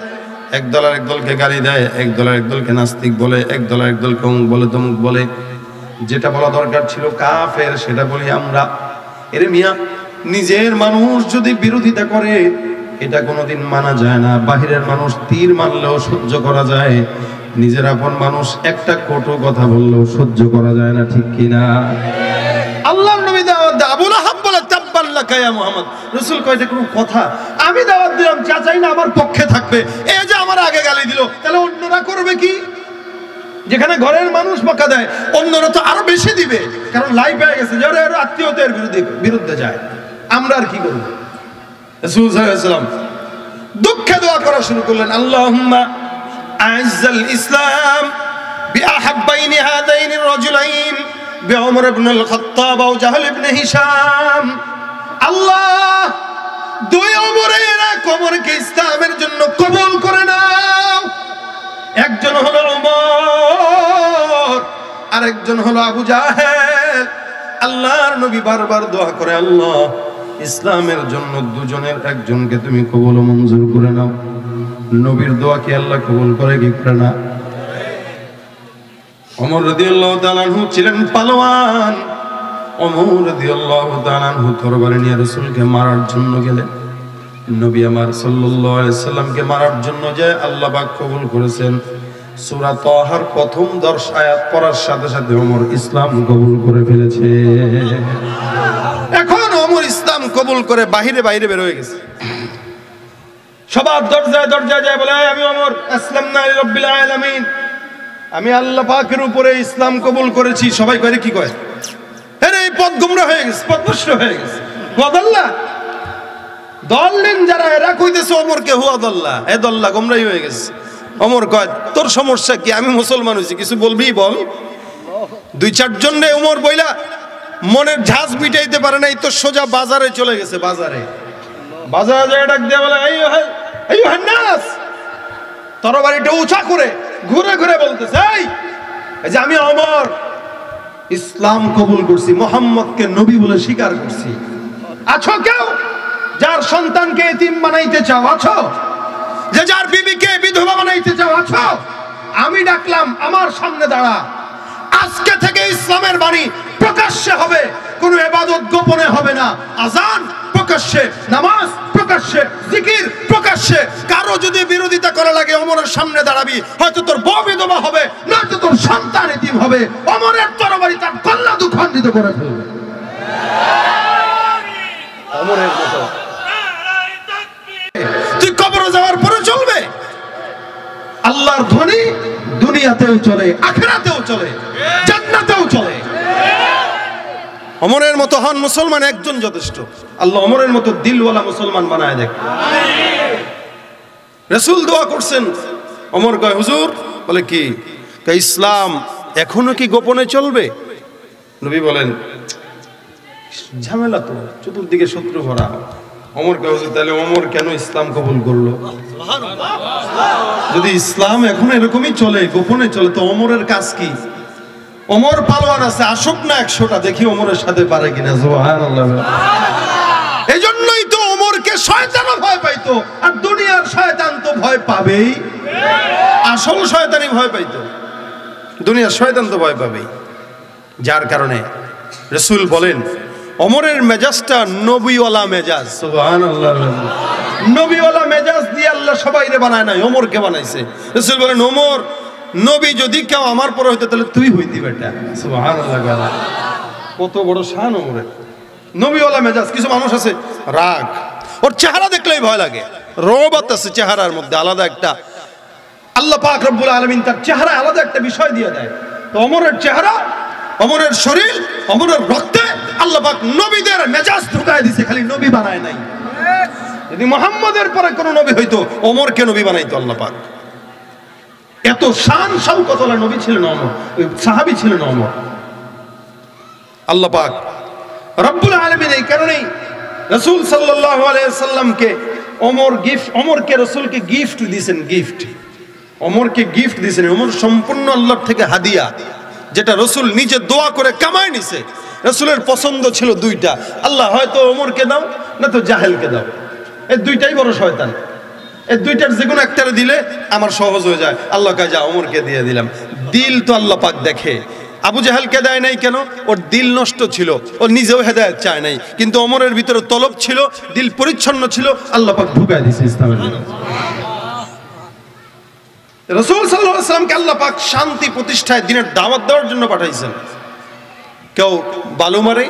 একদল আরেক দলকে গালি দেয়, একদল আরেক দলকে নাস্তিক বলে, একদল আরেক দলকে অমুক বলে তমুক বলে। যেটা বলা দরকার ছিল কাফের সেটা বলি আমরা। এরে মিয়া, নিজের মানুষ যদি বিরোধিতা করে এটা কোনোদিন মানা যায় না। বাহিরের মানুষ তীর মারলেও সহ্য করা যায়, নিজের আপন মানুষ একটা কটু কথা বললেও সহ্য করা যায় না, ঠিক কিনা? আল্লাহর নবী দাওয়াত দেয়, আবু লাহাব বলে তাব্বান লাকা ইয়া মুহাম্মদ। রাসূল কয় এটা কোনো কথা? আমি দাওয়াত দিলাম, চাচাই না আমার পক্ষে থাকবে, এই যে আমার আগে গালি দিল, তাহলে অন্যরা করবে কি? যেখানে ঘরের মানুষ বকা দেয়, অন্যরা তো আরো বেশি দিবে, কারণ লাইফ হয়ে গেছে যে ওরা আত্মীয়তার বিরুদ্ধে যায়। আমরা আর কি করব? রাসূল সাল্লাল্লাহু আলাইহি ওয়াসাল্লাম দুঃখে দোয়া করা শুরু করলেন, আল্লাহুম্মা আ'ইজ্জাল ইসলাম বিআহাব্বাইনি হাদাইনি রাজুলাইন বিউমর ইবনে আল খাত্তাব ওয়া জাহল ইবনে হিশাম। আল্লাহ, দুই ওমরের এক ওমরকে ইসলামের জন্য কবুল করে নাও। একজন হলো ওমর, আরেকজন হলো আবু জাহেল। আল্লাহর নবী বারবার দোয়া করে, আল্লাহ ইসলামের জন্য দুজনের একজনকে তুমি কবুল ও মঞ্জুর করে নাও। নবীর দোয়া কি আল্লাহ কবুল করে কি করে না? ওমর রাদিয়াল্লাহু তাআলা আনহু ছিলেন পালোয়ান। ওমর রাদিয়াল্লাহু তাআলা আনহু তরবারি নিয়ে রাসূলকে মারার জন্য গেলেন। নবী আমার সাল্লাল্লাহু আলাইহি সাল্লামকে মারার জন্য যে আল্লাহ পাক কবুল করেছেন। সূরা তাহার প্রথম 10 আয়াত পড়ার সাথে সাথে ওমর ইসলাম কবুল করে ফেলেছে। এখন ওমর ইসলাম কবুল করে বাইরে বাইরে বের হয়ে গেছে। সবার দরজায় দরজায় যায় বলে, আমি ওমর আসলামনা লিরাব্বিল আলামিন, আমি আল্লাহ পাকের উপরে ইসলাম কবুল করেছি। সবাই কয় কি কয়? আরে এই পথ গুমরা হয়ে গেছে, পথভ্রষ্ট হয়ে গেছে। ওয়াদাল্লাহ দললেন যারা, এরা কইতেছে ওমরকে হুয়াদাল্লাহ, এ দল্লাহ গুমরাই হয়ে গেছে। ওমর কয়, তোর সমস্যা কি? আমি মুসলমান হইছি, কিছু বলবি বল। 2-4 জন রে ওমর বইলা মনের ঝাঁজ মিটাইতে পারে নাই, তো সোজা বাজারে চলে গেছে। বাজারে যায় ডাক দিয়ে বলে, আইয়ুহান নাস, তরবারিটা উঁচা করে ঘুরে ঘুরে বলতেছে, এই যে আমি ওমর ইসলাম কবুল করছি, মুহাম্মদকে নবী বলে স্বীকার করছি। আছো কেউ যার সন্তানকে এতিম বানাইতে চাও? আছো? যে যার বিবিকে বিধবা বানাইতে চাও? আছো? আমি ডাকলাম আমার সামনে দাঁড়া। আজকে থেকে ইসলামের বাণী প্রকাশ্যে হবে, কোনো ইবাদত গোপনে হবে না। আজান প্রকাশ্যে, নামাজ প্রকাশ্যে, জিকির প্রকাশ্যে। কারো যদি বিরোধিতা করা লাগে ওমরের সামনে দাঁড়াবি, হয়তো তোর বউ বিধবা হবে, নয়তো তোর সন্তান এতিম হবে। ওমরের তরবারি তার কল্লা দুখণ্ডিত করে ফেলবে। ওমরের মতো তুই কবরে যাওয়ার পরে চলবে। আল্লাহর ধ্বনি দুনিয়াতেও চলে, আখিরাতেও চলে, জান্নাতেও চলে। ওমরের মতো হন মুসলমান একজন যথেষ্ট। আল্লাহ ওমরের মতো দিলওয়ালা মুসলমান বানায় দেখ। রাসূল দোয়া করছেন, ওমর কয় হুজুর, বলে কি? ইসলাম এখনো কি গোপনে চলবে? নবী বলেন ঝামেলা তো, চতুর্দিকে শত্রু ভরা। ওমর কয় হুজুর, তাহলে ওমর কেন ইসলাম কবুল করলো? যদি ইসলাম এখন এরকমই চলে, গোপনে চলে, তো ওমরের কাজ কি? ওমর পালোয়ান আছে, আসুক না 100টা, দেখি ওমরের সাথে পারে কিনা। সুবহানাল্লাহ। এই জন্যই তো ওমরকে শয়তানও ভয় পাইতো, আর দুনিয়ার শয়তান তো ভয় পাবেই। আসল শয়তানই ভয় পাইতো, দুনিয়ার শয়তান তো ভয় পাবেই। যার কারণে রাসূল বলেন ওমরের মেজাজটা নবীওয়ালা মেজাজ। সুবহানাল্লাহ। নবীওয়ালা মেজাজ দিয়ে আল্লাহ সবাইরে বানায় নাই, ওমরকে বানাইছে। রাসূল বলেন ওমর নবী যদি কেউ আমার পরে হইতো তাহলে তুই হইতি বেটা। সুবহানাল্লাহ। কত বড় শান ওমরের, নবীওয়ালা মেজাজ। কিছু মানুষ আছে রাগ, ওর চেহারা দেখলেই ভয় লাগে, রওবাত আছে চেহারার মধ্যে আলাদা একটা। আল্লাহ পাক রব্বুল আলামিন তার চেহারা আলাদা একটা বিষয় দিয়ে দেয়। তো ওমরের চেহারা, ওমরের শরীর, ওমরের রক্তে আল্লাহ পাক নবীদের মেজাজ ঢুকায় দিয়েছে, খালি নবী বানায় নাই। যদি মুহাম্মদের পরে কোন নবী হইতো ওমরকে নবী বানাইতো আল্লাহ পাক। এত শান শওকতওয়ালা নবী ছিলেন ওমর, ওই সাহাবী ছিলেন ওমর। আল্লাহ পাক রব্বুল আলামিন এই কারণেই রাসূল সাল্লাল্লাহু আলাইহি ওয়াসাল্লামকে ওমরকে রাসূলকে গিফট দিয়েছেন। গিফট ওমরকে গিফট দিয়েছেন। ওমর সম্পূর্ণ আল্লাহর থেকে হাদিয়া, যেটা রাসূল নিজে দোয়া করে কামায় নিছে। রাসূলের পছন্দ ছিল দুইটা, আল্লাহ হয়তো ওমরকে দাও না তো জাহেলকে দাও, এই দুইটাই বড় শয়তান। এই দুইটার যে কোনো একটারে দিলে আমার সহজ হয়ে যায়। আল্লাহ কয় যা ওমরকে দিয়ে দিলাম। দিল তো আল্লাহ পাক দেখে। আবু জাহেলকে দেয় নাই কেন? ওর দিল নষ্ট ছিল, ও নিজেও হেদায়েত চায় নাই, কিন্তু ওমরের ভিতরে তলব ছিল, দিল পরিচ্ছন্ন ছিল, আল্লাহ পাক ঢুকায় দিয়েছে ইসলামের ভিতরে। রাসূল সাল্লাল্লাহু আলাইহি ওয়াসাল্লামকে আল্লাহ পাক শান্তি প্রতিষ্ঠায় দিনের দাওয়াত দেওয়ার জন্য পাঠাইছেন। কেউ বালু মারে,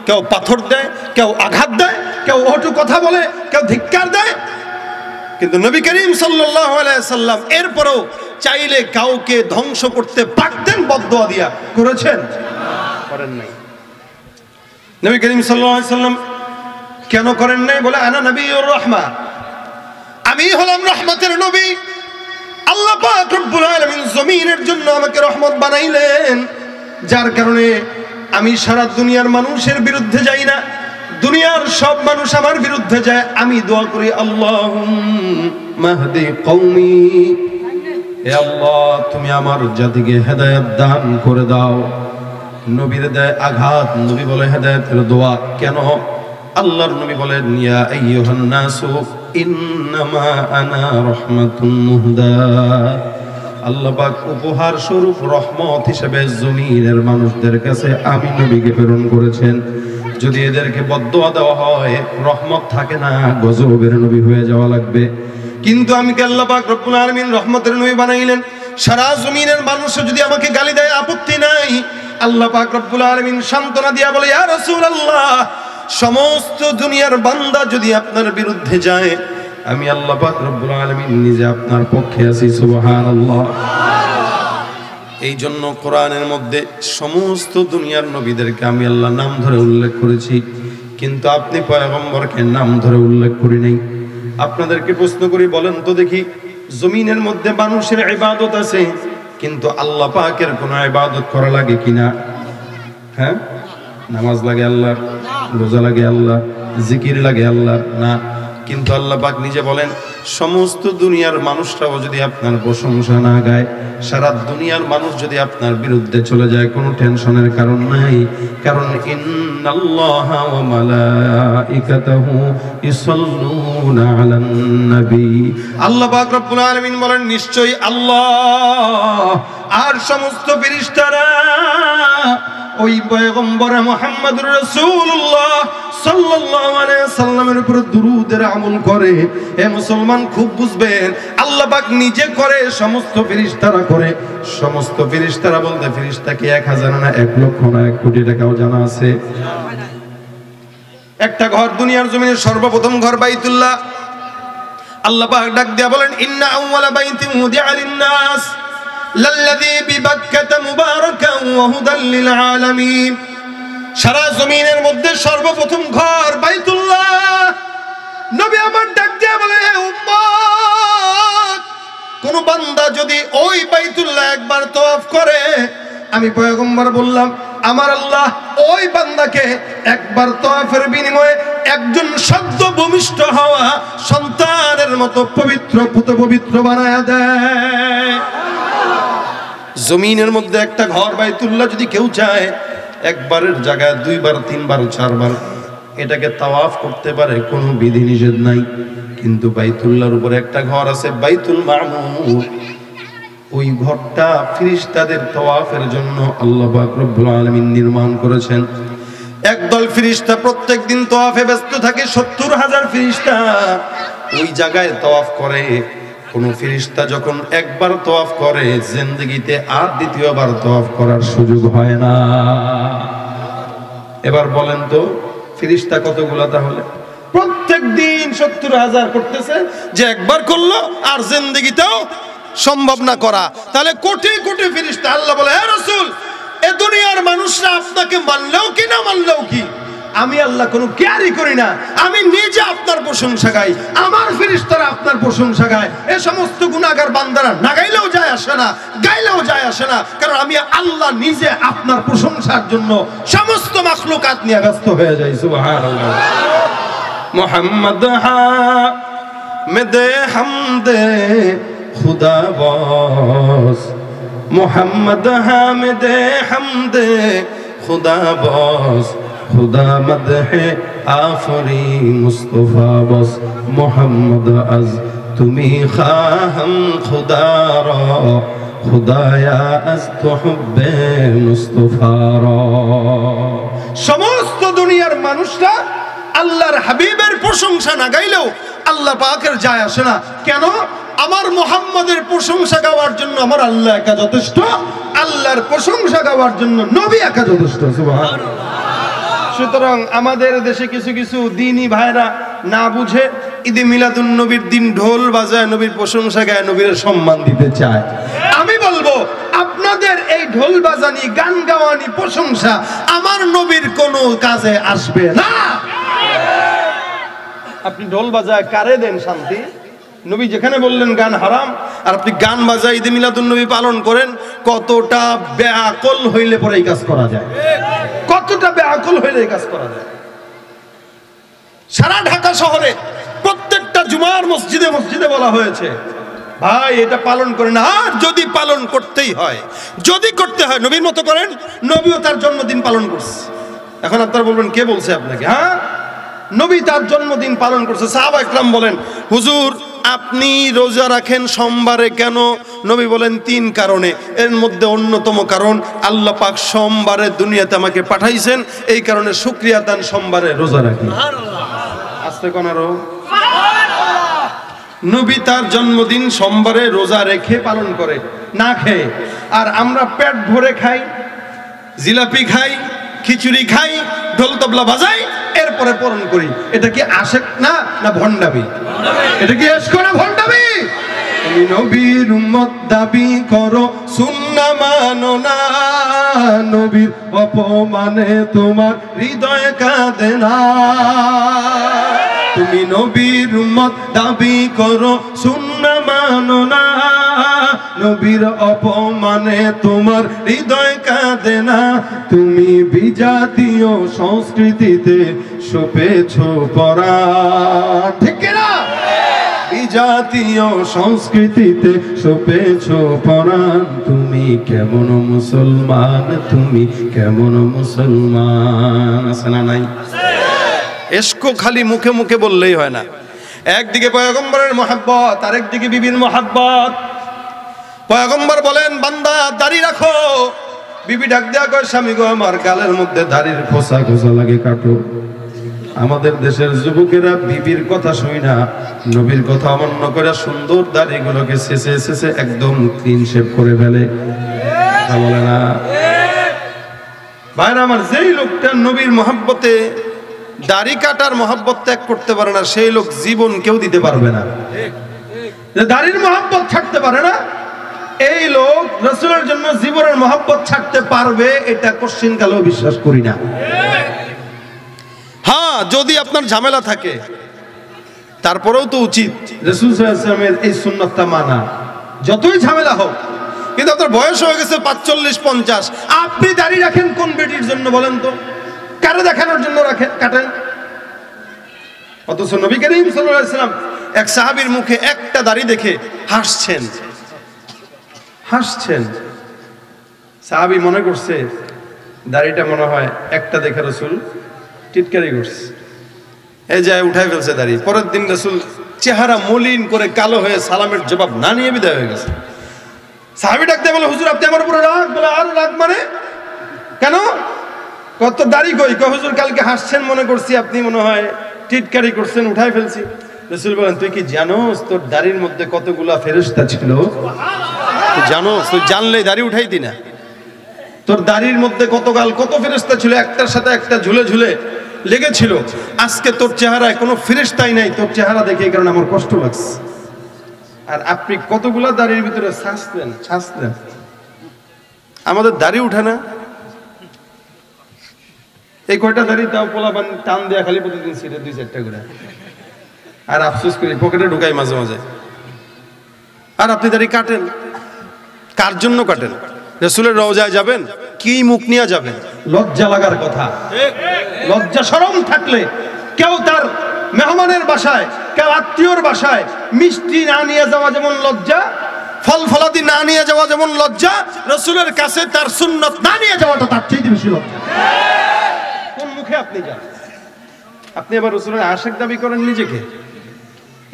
কেউ পাথর দেয়, কেউ আঘাত দেয়, কেউ ওটু কথা বলে, কেউ ধিক্কার দেয়, কিন্তু নবী করিম সাল্লাল্লাহু আলাইহি ওয়াসাল্লাম এরপরও চাইলে কাউকে ধ্বংস করতে পারতেন বদদুয়া দিয়া। করেছেন? করেন নাই। নবী করিম সাল্লাল্লাহু আলাইহি ওয়াসাল্লাম কেন করেন নাই? বলে আনা নবিয়ুর রাহমা, আমি হলাম রহমতের নবী। আল্লাহ পাক রব্বুল আলামিন জমিনের জন্য আমাকে রহমত বানাইলেন, যার কারণে আমি সারা দুনিয়ার মানুষের বিরুদ্ধে যাই না, দুনিয়ার সব মানুষ আমার বিরুদ্ধে যায়। আমি দোয়া করি আল্লাহুম্মা হদি কওমি, হে আল্লাহ তুমি আমার জাতিকে হেদায়েত দান করে দাও। নবীর দেয় আঘাত, নবী বলে হেদায়েতের দোয়া কেন? আল্লাহর নবী বলেন ইয়া আইয়ুহান নাসু ইন্নামা আনা রাহমাতুন মুহদা। আল্লাহ পাক উপহার স্বরূপ রহমত হিসেবে জমিনের মানুষদের কাছে আমি নবীকে প্রেরণ করেছেন। যদি এদেরকে বদদুয়া দেওয়া হয় রহমত থাকে না, গজবের নবী হয়ে যাওয়া লাগবে। কিন্তু আমি আল্লাহ পাক রব্বুল আলামিন রহমতের নবী বানাইলেন। সারা জমিনের মানুষ যদি আমাকে গালি দেয় আপত্তি নাই, আল্লাহ পাক রব্বুল আলামিন সান্ত্বনা দিয়া বলে ইয়া রাসূলুল্লাহ, সমস্ত দুনিয়ার বান্দা যদি আপনার বিরুদ্ধে যায় আমি আল্লাহ পাক রব্বুল আলামিন নিজে আপনার পক্ষে আছি। সুবহানাল্লাহ। এই জন্য কোরআনের মধ্যে সমস্ত দুনিয়ার নবীদেরকে আমি আল্লাহ নাম ধরে উল্লেখ করেছি, কিন্তু আপনি পয়গম্বরকে নাম ধরে উল্লেখ করি নাই। আপনাদেরকে প্রশ্ন করি, বলেন তো দেখি, জমিনের মধ্যে মানুষের ইবাদত আছে, কিন্তু আল্লাহ পাকের কোনো ইবাদত করা লাগে কিনা? হ্যাঁ, নামাজ লাগে আল্লাহর, রোজা লাগে আল্লাহ, জিকির লাগে আল্লাহর? না। কিন্তু আল্লাহ পাক নিজে বলেন, সমস্ত দুনিয়ার মানুষরাও যদি আপনার প্রশংসা না গায়, সারা দুনিয়ার মানুষ যদি আপনার বিরুদ্ধে চলে যায়, কোনো টেনশনের কারণ নাই। কারণ ইন্নাল্লাহা ওয়া মালাইকাতাহু ইউসাল্লুনা আলান নবী। আল্লাহ পাক রব্বুল আলামিন বলেন, নিশ্চয়ই আল্লাহ আর সমস্ত ফেরেশতারা ওই পয়গম্বর মুহাম্মদুর রাসূলুল্লাহ সাল্লাল্লাহু আলাইহি সাল্লামের উপর দুরূদের আমল করে। হে মুসলমান, খুব বুঝবেন, আল্লাহ পাক নিজে করে, সমস্ত ফেরেশতারা করে। সমস্ত ফেরেশতারা বলতে ফেরেশতা কি 1000 না 1 লক্ষ না 1 কোটি টাকাও জানা আছে? একটা ঘর, দুনিয়ার জমিনের সর্বপ্রথম ঘর বাইতুল্লাহ। আল্লাহ পাক ডাক দিয়া বলেন, ইন্না আউওয়ালা বাইতিন উদিআ লিন-নাস লাল্লাযী বিবাক্কাতা মুবারাকান ওয়া হুদাল লিল আলামিন। সারা জমিনের মধ্যে সর্বপ্রথম ঘর বাইতুল্লাহ। নবী আমার ডাক দিয়া বলে, হে উম্মত, কোন বান্দা যদি ওই বাইতুল্লাহ একবার তওয়াফ করে, আমি পয়গম্বর বললাম, আমার আল্লাহ ওই বান্দাকে একবার তওয়াফের বিনিময়ে একজন সদ্য ভূমিষ্ঠ হওয়া সন্তানের মতো পবিত্র পবিত্র বানায়া দেয়। জমিনের মধ্যে একটা ঘর বাইতুল্লাহ যদি কেউ চায়, একবারের জায়গায় 2 বার 3 বার 4 বার এটাকে তাওয়াফ করতে পারে, কোনো বিধি নিষেধ নাই। কিন্তু বাইতুল্লাহর উপরে একটা ঘর আছে, বাইতুল মামুর। ওই ঘরটা ফেরেশতাদের তাওয়াফের জন্য আল্লাহ পাক রব্বুল আলামিন নির্মাণ করেছেন। একদল ফেরেশতা প্রত্যেকদিন তাওয়াফে ব্যস্ত থাকে। 70,000 ফেরেশতা ওই জায়গায় তাওয়াফ করে। কোন ফেরেশতা যখন একবার তাওয়াফ করে, জিন্দেগিতে আর দ্বিতীয়বার তাওয়াফ করার সুযোগ হয় না। এবার বলেন তো, ফেরেশতা কতগুলা? তাহলে প্রত্যেকদিন 70,000 করতেছে, যে একবার করলো আর জিন্দেগিতেও সম্ভব না করা। তাহলে কোটি কোটি ফেরেশতা। আল্লাহ বলে, হে রাসূল, এ দুনিয়ার মানুষরা আপনাকে মানলেও কি না মানলেও কি, আমি আল্লাহ কোনো কেয়ারই করি না। আমি নিজে আপনার প্রশংসা গাই, আমার ফেরেশতারা আপনার প্রশংসা গায়। এই সমস্ত গুনাহগার বান্দারা না গাইলেও যায় আসে না, গাইলেও যায় আসে না, কারণ আমি আল্লাহ নিজে আপনার প্রশংসার জন্য সমস্ত মাখলুকাত নিয়ে ব্যস্ত হয়ে যাই। সুবহানাল্লাহ। মুহাম্মদ হামিদে হামদে খুদা বস, মুহাম্মদ হামিদে হামদে খুদা বস, খুদা মদহে আফরি মুস্তফা বস, মোহাম্মদ আজ তুমি খাহম খুদা রা, খুদায়া আজ তো হুব্বে মুস্তফা রা। সমস্ত দুনিয়ার মানুষরা আল্লাহর হাবিবের প্রশংসা না গাইলেও আল্লাহ পাকের যায় আসে না। কেন? আমার মুহাম্মাদের প্রশংসা গাওয়ার জন্য আমার আল্লাহ একা যথেষ্ট, আল্লাহর প্রশংসা গাওয়ার জন্য নবী একা যথেষ্ট। সুবহানাল্লাহ। সুতরাং আমাদের দেশে কিছু কিছু দ্বীনি ভাইরা না বুঝে ঈদে মিলাদুন নবীর দিন ঢোল বাজায়, নবীর প্রশংসা গায়, নবীর সম্মান দিতে চায়। আমি বলবো, আপনাদের এই ঢোল বাজানি, গান গাওয়ানি, প্রশংসা আমার নবীর কোনো কাজে আসবে না। আপনি ঢোল বাজায় কারে দেন শান্তি? নবী যেখানে বললেন গান হারাম, আর আপনি গান বাজায় ঈদে মিলাদুন নবী পালন করেন। কতটা বেআকল হইলে পরে এই কাজ করা যায়, কতটা বেআকল হইলে এই কাজ করা যায়। সারা ঢাকা শহরে প্রত্যেকটা জুমার মসজিদে মসজিদে বলা হয়েছে, ভাই এটা পালন করেন। আর যদি পালন করতেই হয়, যদি করতে হয়, নবীর মতো করেন। নবীও তার জন্মদিন পালন করছে। এখন আপনারা বলবেন, কে বলছে আপনাকে? হ্যাঁ, নবী তার জন্মদিন পালন করছে। সাহাবা ইকরাম বলেন, হুজুর আপনি রোজা রাখেন সোমবারে কেন? নবী বলেন 3 কারণে। এর মধ্যে অন্যতম কারণ, আল্লাহ পাক সোমবারে দুনিয়াতে আমাকে পাঠাইছেন, এই কারণে শুকরিয়া দান সোমবারে রোজা রাখি। আস্তে কোনারো। নবী তার জন্মদিন সোমবারে রোজা রেখে পালন করে, না খেয়ে। আর আমরা পেট ভরে খাই, জিলাপি খাই, খিচুড়ি খাই, ঢোল তবলা বাজাই, এরপরে পালন করি। এটা কি আশেক না, না ভণ্ডামি? এটা কি এশক না ভণ্ডামি? তুমি নবীর উম্মত দাবি করো, সুন্নাহ মানো না, নবীর অপমানে তোমার হৃদয় কাঁদে না। তুমি নবীর উম্মত দাবি করো, সুন্নাহ মানো না, নবীর অপমানে তোমার হৃদয় কাঁদে না। তুমি বিজাতীয় সংস্কৃতিতে সপেছো পরাণ, ঠিক না? জাতীয় সংস্কৃতিতে সপেছ পরাণ। তুমি কেমন মুসলমান, তুমি কেমন মুসলমান। আছে না নাই? এশক খালি মুখে মুখে বললেই হয় না। একদিকে পয়গম্বরের মহব্বত, আরেকদিকে বিবির মহব্বত। পয়গম্বর বলেন বান্দা দাড়ি রাখো, বিবি ডাক দেয়া কয় স্বামী গো আমার গালের মধ্যে দাড়ির খোসা খোসা লাগে কাটো। আমাদের দেশের যুবকেরা বিবির কথা শুই না, নবীর কথা অমান্য করে সুন্দর দাড়িগুলোকে শেষে শেষে একদম ক্লিন শেভ করে ফেলে। কথা বলে না ভাইরা আমার, যেই লোকটা নবীর মহব্বতে দাড়ি কাটার মহব্বত ত্যাগ করতে পারে না, সেই লোক জীবন কেউ দিতে পারবে না। দাড়ির মহব্বত ছাড়তে পারে না, এই লোক রাসূলের জন্য জীবনের মহব্বত ছাড়তে পারবে, এটা কোশ্চিন কালেও বিশ্বাস করি না। হ্যাঁ, যদি আপনার ঝামেলা থাকে তারপরেও তো উচিত রাসূল সাল্লাল্লাহু আলাইহি ওয়াসাল্লামের এই সুন্নাতটা মানা, যতই ঝামেলা হোক। কিন্তু আপনার বয়স হয়ে গেছে 45-50, আপনি দাড়ি রাখেন কোন বেটির জন্য বলেন তো? কারে দেখানোর জন্য রাখেন, কাটেন? অথচ নবী করিম সাল্লাল্লাহু আলাইহি ওয়াসাল্লাম এক সাহাবীর মুখে একটা দাড়ি দেখে হাসছেন। সাহাবী মনে করছে দাড়িটা মনে হয় একটা দেখে রাসূল টিটকারি করছে, এই যায় উঠাই ফেলছে দাড়ি। পরের দিন রাসূল চেহারা মলিন করে কালো হয়ে সালামের জবাব না নিয়ে বিদায় হয়ে গেছে। সাহাবী ডাকতে বলে হুজুর আপনি আমার উপরে রাগ? বলে আর রাগ মানে কেন? কত দাড়ি কই? কয় হুজুর কালকে হাসছেন মনে করছি, আপনি মনে হয় টিটকারি করছেন, উঠাই ফেলছি। রাসূল বলেন তুই কি জানোস তোর দাড়ির মধ্যে কতগুলা ফেরেশতা ছিল? জানোস? তুই জানলেই দাড়ি উঠাইতি না। তোর দাড়ির মধ্যে কত ফেরেশতা ছিল, একটার সাথে একটা ঝুলে ঝুলে লেগেছিল। আজকে তোর চেহারায় কোনো ফেরেশতাই নাই, তোর চেহারা দেখে এই কারণে আমার কষ্ট লাগছে। আর আপনি কতগুলা দাড়ির ভিতরে ছাঁচলেন। আমাদের দাড়ি উঠে না, এই কয়টা দাড়ি তাও পোলাপান টান দেয়া খালি প্রতিদিন ছিঁড়ে 2-4টা করে, আর আফসোস করি পকেটে ঢুকাই মাঝে মাঝে। আর আপনি দাড়ি কাটেন, কার জন্য কাটেন? রাসূলের রওজায় যাবেন, কি মুখ নিয়ে যাবেন? লজ্জা লাগার কথা। লজ্জা শরম থাকলে কেউ তার মেহমানের বাসায়, কেউ আত্মীয়র বাসায় মিষ্টি না নিয়ে যাওয়া যেমন লজ্জা, ফল ফলাদি না নিয়ে যাওয়া যেমন লজ্জা, রাসূলের কাছে তার সুন্নাত না নিয়ে যাওয়াটা তার চেয়ে বেশি লজ্জা। কোন মুখে আপনি যান? আপনি আবার রাসূলের আশিক দাবি করেন নিজেকে।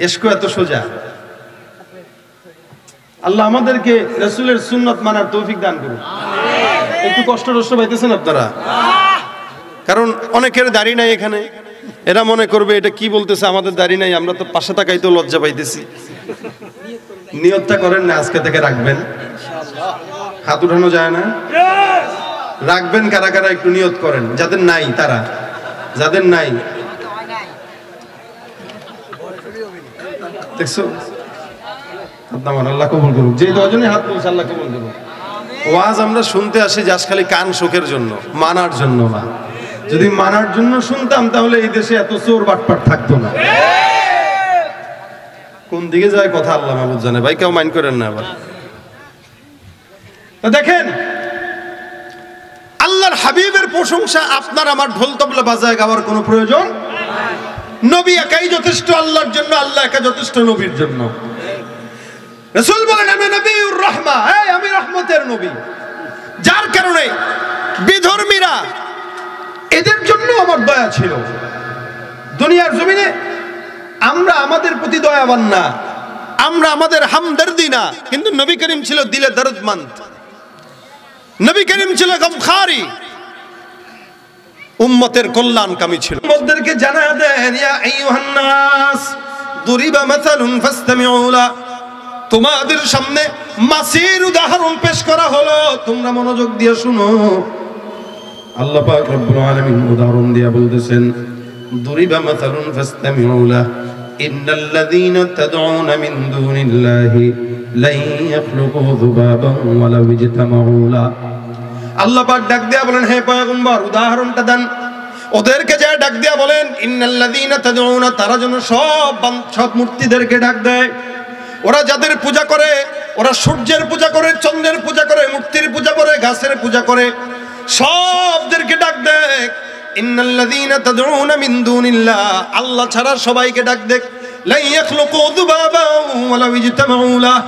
এশক এত সোজা। আল্লাহ আমাদেরকে রাসূলের সুন্নাত মানার তৌফিক দান করুন। একটু কষ্ট পাইতেছেন আপনারা? কারণ অনেকের দাড়ি নাই এখানে, এরা মনে করবে এটা কি বলতেছে, আমাদের দাড়ি নাই, আমরা তো পাশে তাকাই তো লজ্জা পাইতেছি। নিয়তটা করেন না আজকে থেকে রাখবেন, হাত উঠানো যায় না, রাখবেন। কারা কারা একটু নিয়ত করেন, যাদের নাই তারা, যাদের নাই দেখছো আল্লাহ কবুল করুক। যে দুজনে হাত তুলছে আল্লাহ কবুল করুক। ওয়াজ আমরা শুনতে আসি জাস্ট খালি কান শোকের জন্য, মানার জন্য না। যদি মানার জন্য শুনতাম তাহলে এই দেশে এত চোর বাটপাট থাকতো না। কোন দিকে যায় কথা আল্লাহ মাহবুব জানে। ভাই কেউ মাইন্ড করেন না আবার। দেখেন আল্লাহর হাবিবের প্রশংসা আপনার আমার ঢোল তবলা বাজায় গাওয়ার কোনো প্রয়োজন। নবী একাই যথেষ্ট আল্লাহর জন্য, আল্লাহ একা যথেষ্ট নবীর জন্য। রাসূল বলেন আমি নবীউর রাহমা, আমি রহমতের নবী। যার কারণে বিধর্মীরা, এদের জন্য আমার দয়া ছিল। দুনিয়ার জমিনে আমরা আমাদের প্রতি দয়াবান না, আমরা আমাদের হামদর্দি না, কিন্তু নবী করিম ছিল দিলে দর্দমন্দ, নবী করিম ছিল গমখারি, উম্মতের কল্যাণকামী ছিল। উম্মতদেরকে জানায়া দেন ইয়া আইয়ুহান নাস দুরিবা মাসালুন ফাসতামিউ লা, তোমাদের সামনে মাসির উদাহরণ পেশ করা হলো, তোমরা মনোযোগ দিয়ে শুনো। আল্লাহ পাক রব্বুল আলামিন উদাহরণ দিয়া বলতেছেন দুরিবা মাসালুন ফাসতামিউ লা ইন্নাল্লাযীনা তাদউনা মিন দুনিল্লাহি লা ইয়াখলুকু যুবাবান ওয়ালাউ ইজতামাউ লা। আল্লাহ পাক ডাক দিয়া বলেন হে পয়গম্বর উদাহরণটা দেন। ওদেরকে যা ডাক দিয়া বলেন ইন্নাল্লাযীনা তাদউনা, তারা যেন সব মূর্তিদেরকে ডাক দেয়। ওরা যাদের পূজা করে, ওরা সূর্যের পূজা করে, চন্দ্রের পূজা করে, মূর্তির পূজা করে, গাছের পূজা করে, সবদেরকে ডাক দেয় ইন্নাল্লাযীনা তাদউনা মিন দুনিল্লাহ, আল্লাহ ছাড়া সবাইকে ডাক দেয়। লা ইয়াখলুকু যুবাবান ওয়ালাউ ইজতামাউ লাহ,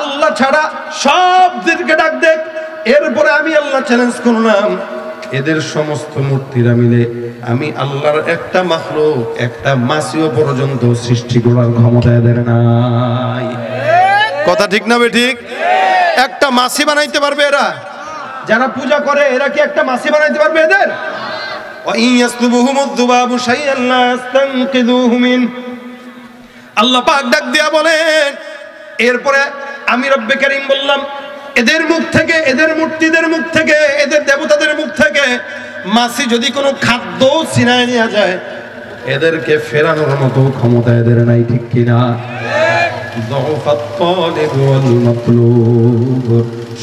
আল্লাহ ছাড়া সবদেরকে ডাক দেখ। এরপরে আমি আল্লাহ চ্যালেঞ্জ করলাম, এদের সমস্ত মূর্তিরা মিলে আমি আল্লাহর একটা মাখলুক, একটা মাছিও পর্যন্ত সৃষ্টি করার ক্ষমতা এদের নাই। কথা ঠিক না ঠিক? একটা মাছি বানাইতে পারবে এরা? যারা পূজা করে এরা কি একটা মাছি বানাইতে পারবে এদের? আল্লাহ পাক ডাক দিয়া বলেন, এরপরে আমি রব্বে কারীম বললাম, এদের মুখ থেকে, এদের মূর্তিদের মুখ থেকে, এদের দেবতাদের মুখ থেকে মাছি যদি কোনো খাদ্য ছিনায় নেওয়া যায়, এদেরকে ফেরানোর মতো ক্ষমতা এদের নাই, ঠিক কিনা?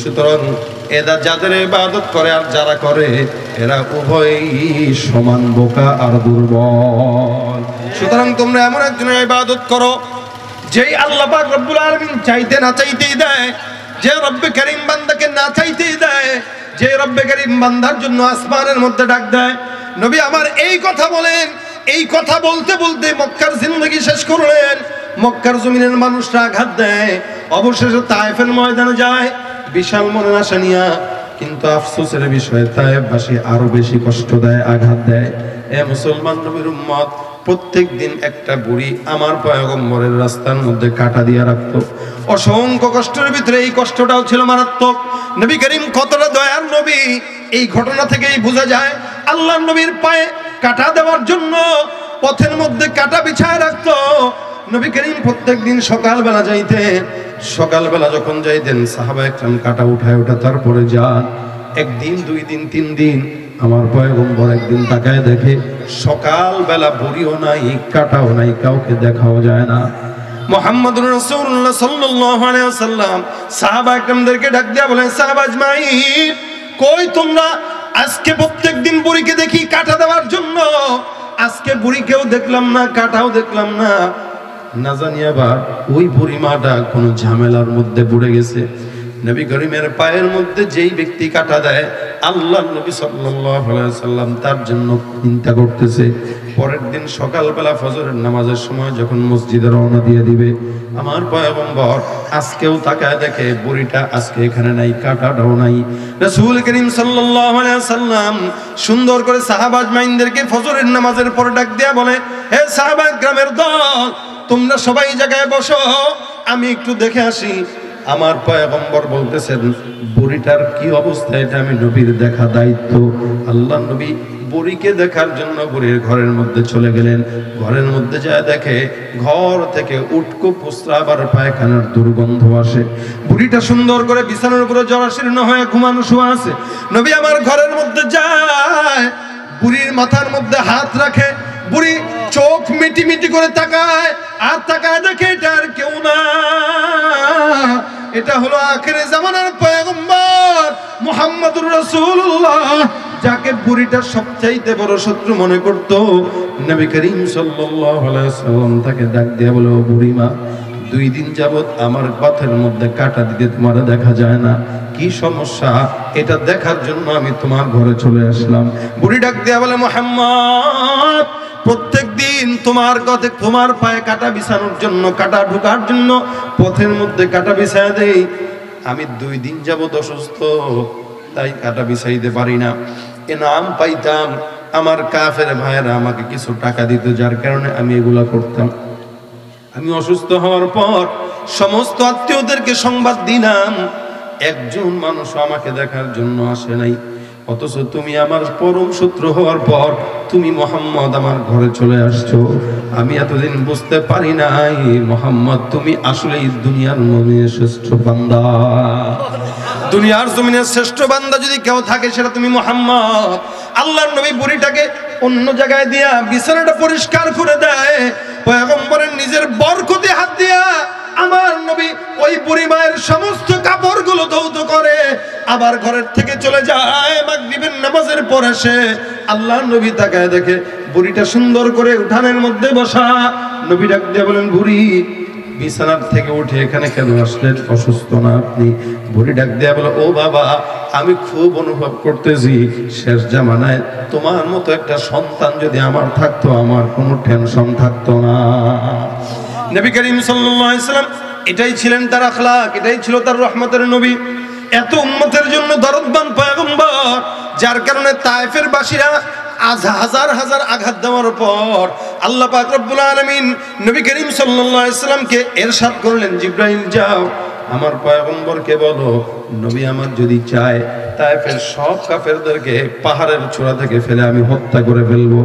সুতরাং এরা যাদের ইবাদত করে আর যারা করে এরা উভয়ই সমান বোকা আর দুর্বল। সুতরাং তোমরা এমন একজনের ইবাদত করো যেই আল্লাহ পাক রব্বুল আলামিন চাইতে না চাইতেই দেয়, যে রব্বে কারীম বান্দাকে না চাইতেই দেয়, যে রব্বে কারীম বান্দার জন্য আসমানের মধ্যে ডাক দেয়। নবী আমার এই কথা বলেন, এই কথা বলতে বলতে মক্কার জিন্দেগি শেষ করলেন। মক্কার জমিনের মানুষরা আঘাত দেয়, অবশেষে তায়েফের ময়দানে যায় বিশাল মনের আশা নিয়া। কিন্তু আফসোসের বিষয় তায়েফবাসী আরো বেশি কষ্ট দেয়, আঘাত দেয়। এ মুসলমান নবীর উম্মত, প্রত্যেক দিন একটা বুড়ি আমার পয়গম্বরের রাস্তার মধ্যে কাটা দিয়ে রাখতো। অসংখ্য কষ্টের ভিতরে এই কষ্টটাও ছিল মারাত্মক। নবী করিম কতটা দয়ার নবী, এই ঘটনা থেকেই বোঝা যায়। আল্লাহ নবীর পায়ে কাটা দেওয়ার জন্য পথের মধ্যে কাটা বিছায় রাখতো। নবী করিম প্রত্যেক দিন সকালবেলা যাইতেন। সকালবেলা যখন যাইতেন সাহাবা একরাম কাটা উঠায় ওঠা তারপরে যান। একদিন, দুই দিন, তিন দিন আমার পয়গম্বর একদিন তাকায় দেখে সকালবেলা বুড়িও নাই, কাটাও নাই, কাউকে দেখাও যায় না। মুহাম্মদুর রাসূলুল্লাহ সাল্লাল্লাহু আলাইহি ওয়াসাল্লাম সাহাবা একরামদেরকে ডাক দিয়া বলেন, সাহাবা আজমাইন, কই তোমরা? আজকে প্রত্যেকদিন বুড়িকে দেখি কাটা দেওয়ার জন্য, আজকে বুড়িকেও দেখলাম না, কাটাও দেখলাম না। না জানি আবার ওই বুড়ি মাটা কোনো ঝামেলার মধ্যে পড়ে গেছে। নবী করিমের পায়ের মধ্যে যেই ব্যক্তি কাটা দেয়, আল্লাহ নবী সাল্লাল্লাহু আলাইহি ওয়াসাল্লাম তার জন্য চিন্তা করতেছে। পরের দিন সকালবেলা ফজরের নামাজের সময় যখন মসজিদে রওনা দিয়ে দিবে, আমার পয়গম্বর আজকেও তাকায় দেখে বুড়িটা আজকে এখানে নাই, কাটাটাও নাই। রাসূল করিম সাল্লাল্লাহু আলাইহি ওয়াসাল্লাম সুন্দর করে সাহাবা আজমাইনদেরকে ফজরের নামাজের পর ডাক দেয়া বলে, হে সাহাবা গ্রামের দল, তোমরা সবাই জায়গায় বসো, আমি একটু দেখে আসি। আমার পয়গম্বর বলতেছেন, বুড়িটার কি অবস্থা এটা আমি নবীর দেখা দায়িত্ব। আল্লাহ নবী বুড়িকে দেখার জন্য বুড়ির ঘরের মধ্যে চলে গেলেন। ঘরের মধ্যে যায় দেখে ঘর থেকে উটকো প্রস্রাব আর পায়খানার দুর্গন্ধ আসে। বুড়িটা সুন্দর করে বিছানার উপরে জরাশীর্ণ হয়ে ঘুমানো শোয়া আছে। নবী আমার ঘরের মধ্যে যায়, বুড়ির মাথার মধ্যে হাত রাখে। বুড়ি চোখ মিটি মিটি করে তাকায়, আর তাকায় দেখে এটা আর কেউ না, এটা হলো আখিরে জামানার পয়গম্বর মুহাম্মদুর রাসূলুল্লাহ, যাকে বুড়িটা সবচাইতে বড় শত্রু মনে করত। নবী করিম সাল্লাল্লাহু আলাইহি ওয়াসাল্লাম তাকে ডাক দিয়ে বলে, ও বুড়িমা, 2 দিন যাবত আমার পথের মধ্যে কাটা দিতে তোমার দেখা যায় না, কি সমস্যা? এটা দেখার জন্য আমি তোমার ঘরে চলে আসলাম। বুড়ি ডাক দিয়া বলে, মুহাম্মদ, প্রত্যেক দিন তোমার কথা, তোমার পায়ে কাটা বিছানোর জন্য, কাটা ঢোকার জন্য পথের মধ্যে কাটা বিছায় দেই। আমি 2 দিন যাবত অসুস্থ, তাই কাটা বিছাইতে পারি না। এনাম পাইতাম, আমার কাফের ভাইয়েরা আমাকে কিছু টাকা দিত, যার কারণে আমি এগুলা করতাম। আমি অসুস্থ হওয়ার পর সমস্ত আত্মীয়দেরকে সংবাদ দিলাম, একজন মানুষ আমাকে দেখার জন্য আসে নাই। অথচ তুমি আমার পরম শত্রু হওয়ার পর তুমি মুহাম্মদ আমার ঘরে চলে আসছো। আমি এতদিন বুঝতে পারি নাই মুহাম্মদ তুমি আসলেই দুনিয়ার জমিনের শ্রেষ্ঠ বান্দা। দুনিয়ার জমিনের শ্রেষ্ঠ বান্দা যদি কেউ থাকে সেটা তুমি মুহাম্মদ। আল্লাহর নবী বুড়িটাকে অন্য জায়গায় দিয়া বিছানাটা পরিষ্কার করে দেয়। পয়গম্বরের নিজের বরকতে হাত দিয়া আমার নবী ওই বুড়ি মায়ের সমস্ত কাপড়গুলো ধৌত করে আবার ঘরের থেকে চলে যায়। মাগরিবের নামাজের পর এসে আল্লাহর নবী তাকায় দেখে বুড়িটা সুন্দর করে উঠানের মধ্যে বসা। নবী ডাক দিয়ে বলেন, বুড়ি বিছানার থেকে উঠে এখানে কেন আসলেন? অসুস্থ না আপনি? বুড়ি ডাক দেয়া বলে, ও বাবা, আমি খুব অনুভব করতেছি শেষ জামানায় তোমার মতো একটা সন্তান যদি আমার থাকতো, আমার কোনো টেনশন থাকতো না। নবী করিম সাল্লাল্লাহু আলাইহি সাল্লাম এটাই ছিলেন তার আখলাক, এটাই ছিল তার রহমতের নবী। এত উম্মতের জন্য দরদবান পয়গম্বর, যার কারণে তায়েফের বাসীরা আজ হাজার হাজার আঘাত দেওয়ার পর আল্লাহ পাক রব্বুল আলামিন নবী করিম সাল্লাল্লাহু আলাইহি সাল্লামকে ইরশাদ করলেন, জিবরাইল যাও আমার পয়গম্বরকে বলো, নবী আমার যদি চায় তায়েফের সব কাফেরদেরকে পাহাড়ের চূড়া থেকে ফেলে আমি হত্যা করে ফেলবো।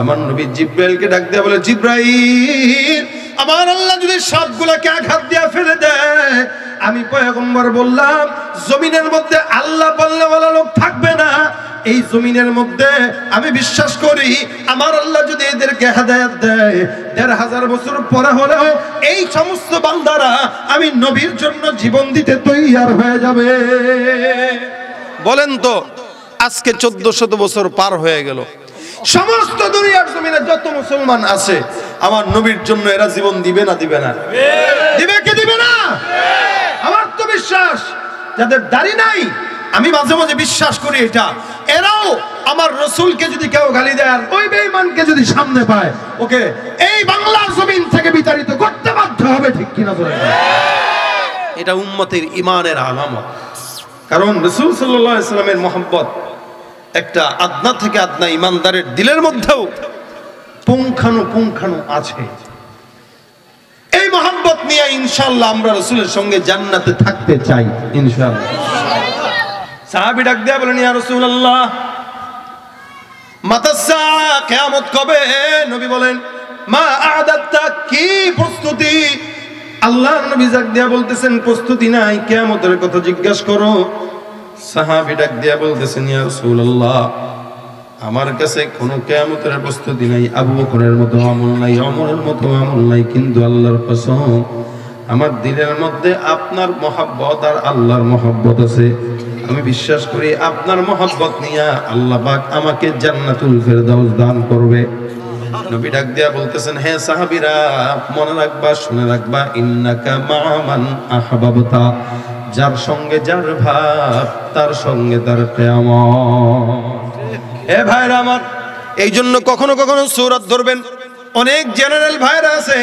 আমার নবী জিবরাইলকে ডাক দিয়ে বলে, জিবরাইল আমার আল্লাহ যদি সবগুলোকে আঘাত দিয়ে ফেলে দেয়, আমি পয়গম্বর বললাম জমিনের মধ্যে আল্লাহ বললে বলা লোক থাকবে না। এই জমিনের মধ্যে আমি বিশ্বাস করি আমার আল্লাহ যদি এদেরকে হেদায়েত দেয়, ১৫০০ বছর পরে হলেও এই সমস্ত বান্দারা আমি নবীর জন্য জীবন দিতে তৈয়ার হয়ে যাবে। বলেন তো আজকে ১৪০০ বছর পার হয়ে গেল, সমস্ত দুনিয়ার জমিনে যত মুসলমান আছে আমার নবীর জন্য এরা জীবন দিবে না দিবে না? দিবে কি দিবে না? আমার তো বিশ্বাস, যাদের দাড়ি নাই আমি মাঝে মাঝে বিশ্বাস করি এটা, এরাও আমার রসুলকে যদি কেউ গালি দেয় আর ওই বেঈমানকে যদি সামনে পায়, ওকে এই বাংলার জমিন থেকে বিতাড়িত করতে বাধ্য হবে। ঠিক কিনা বলেন? এটা উম্মতের ঈমানের আলামত। কারণ রাসূল সাল্লাল্লাহু আলাইহি সাল্লামের মহব্বত একটা আদনা থেকে আদনা ইমানদারের দিলের মধ্যেও পুঙ্খানু আছে। এই মহব্বত নিয়ে ইনশাআল্লাহ আমরা রাসূলের সঙ্গে জান্নাতে থাকতে চাই ইনশাআল্লাহ। সাহাবী ডাক দেয়া বলেন, ইয়া রাসূলুল্লাহ মাতা সাআ, কিয়ামত কবে? নবী বলেন, মা আ'দাত্তা, কি প্রস্তুতি? আল্লাহর নবী ডাক দেয়া বলতেছেন, প্রস্তুতি নাই, কিয়ামতের কথা জিজ্ঞাসা করো। সাহাবী ডাক দেয়া বলতেছেন, ইয়া রাসূলুল্লাহ আমার কাছে কোনো কিয়ামতের প্রস্তুতি নাই, আবু বকরের মতো আমল নাই, ওমরের মতো আমল নাই, কিন্তু আল্লাহর কসম আমার দিলের মধ্যে আপনার মহব্বত আর আল্লাহর মহব্বত আছে। আমি বিশ্বাস করি আপনার মহব্বত নিয়ে আল্লাহ পাক আমাকে জান্নাতুল ফেরদাউস দান করবে। নবী ডাক দিয়া বলতেছেন, হে সাহাবীরা মনে রাখবা, শুনে রাখবা, ইন্নাকা মা'মান আহবাবতা, যার সঙ্গে যার ভাব তার সঙ্গে তার কিয়ামত। হে ভাইরা আমার, এই জন্য কখনো কখনো সূরত ধরবেন। অনেক জেনারেল ভাইরা আছে,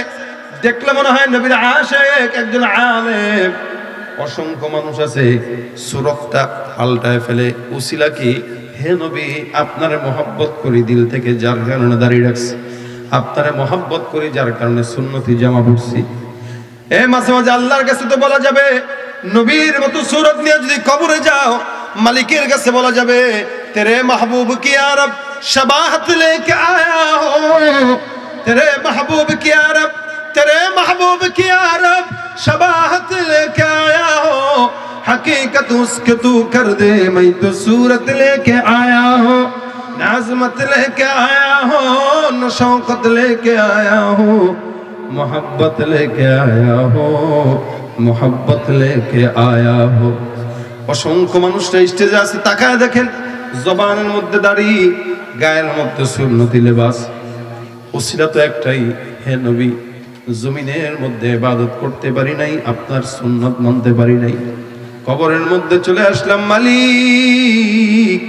দেখলে মনে হয় নবীর আশিক, একজন আলেম। অসংখ্য মানুষ আছে সূরতটা পাল্টায় ফেলে, উসিলা কি? হে নবী আপনারে মহব্বত করি দিল থেকে, যার কারণে দাঁড়িয়ে রাখছি, আপনারে মহব্বত করি যার কারণে সুন্নতি জামা পড়ছি। মাঝে মাঝে আল্লাহর কাছে তো বলা যাবে, নবীর মতো সূরত নিয়ে যদি কবরে যাও, মালিকের কাছে বলা যাবে, তেরে মাহবুব কি আরব শবাহত লেকে আয়া হো, তেরে মাহবুব কি আরব, तेरे महबूब की अरब शबाहत लेके आया हो, हकीकत उसके तू कर दे, मैं तो सूरत लेके आया हो, नाज़मत लेके आया हो, न शौकत लेके आया हो, मोहब्बत लेके आया हो, मोहब्बत लेके आया हो। অসংখ্য মানুষরা স্টেজে আছে, তাকায় দেখেন, জবানের মধ্যে দাড়ি, গায়ের মধ্যে সুন্নতি লেবাস। ওসিলা তো একটাই, হে নবী জমিনের মধ্যে ইবাদত করতে পারি নাই, আপনার সুন্নাত মানতে পারি নাই, কবরের মধ্যে চলে আসলাম মালিক,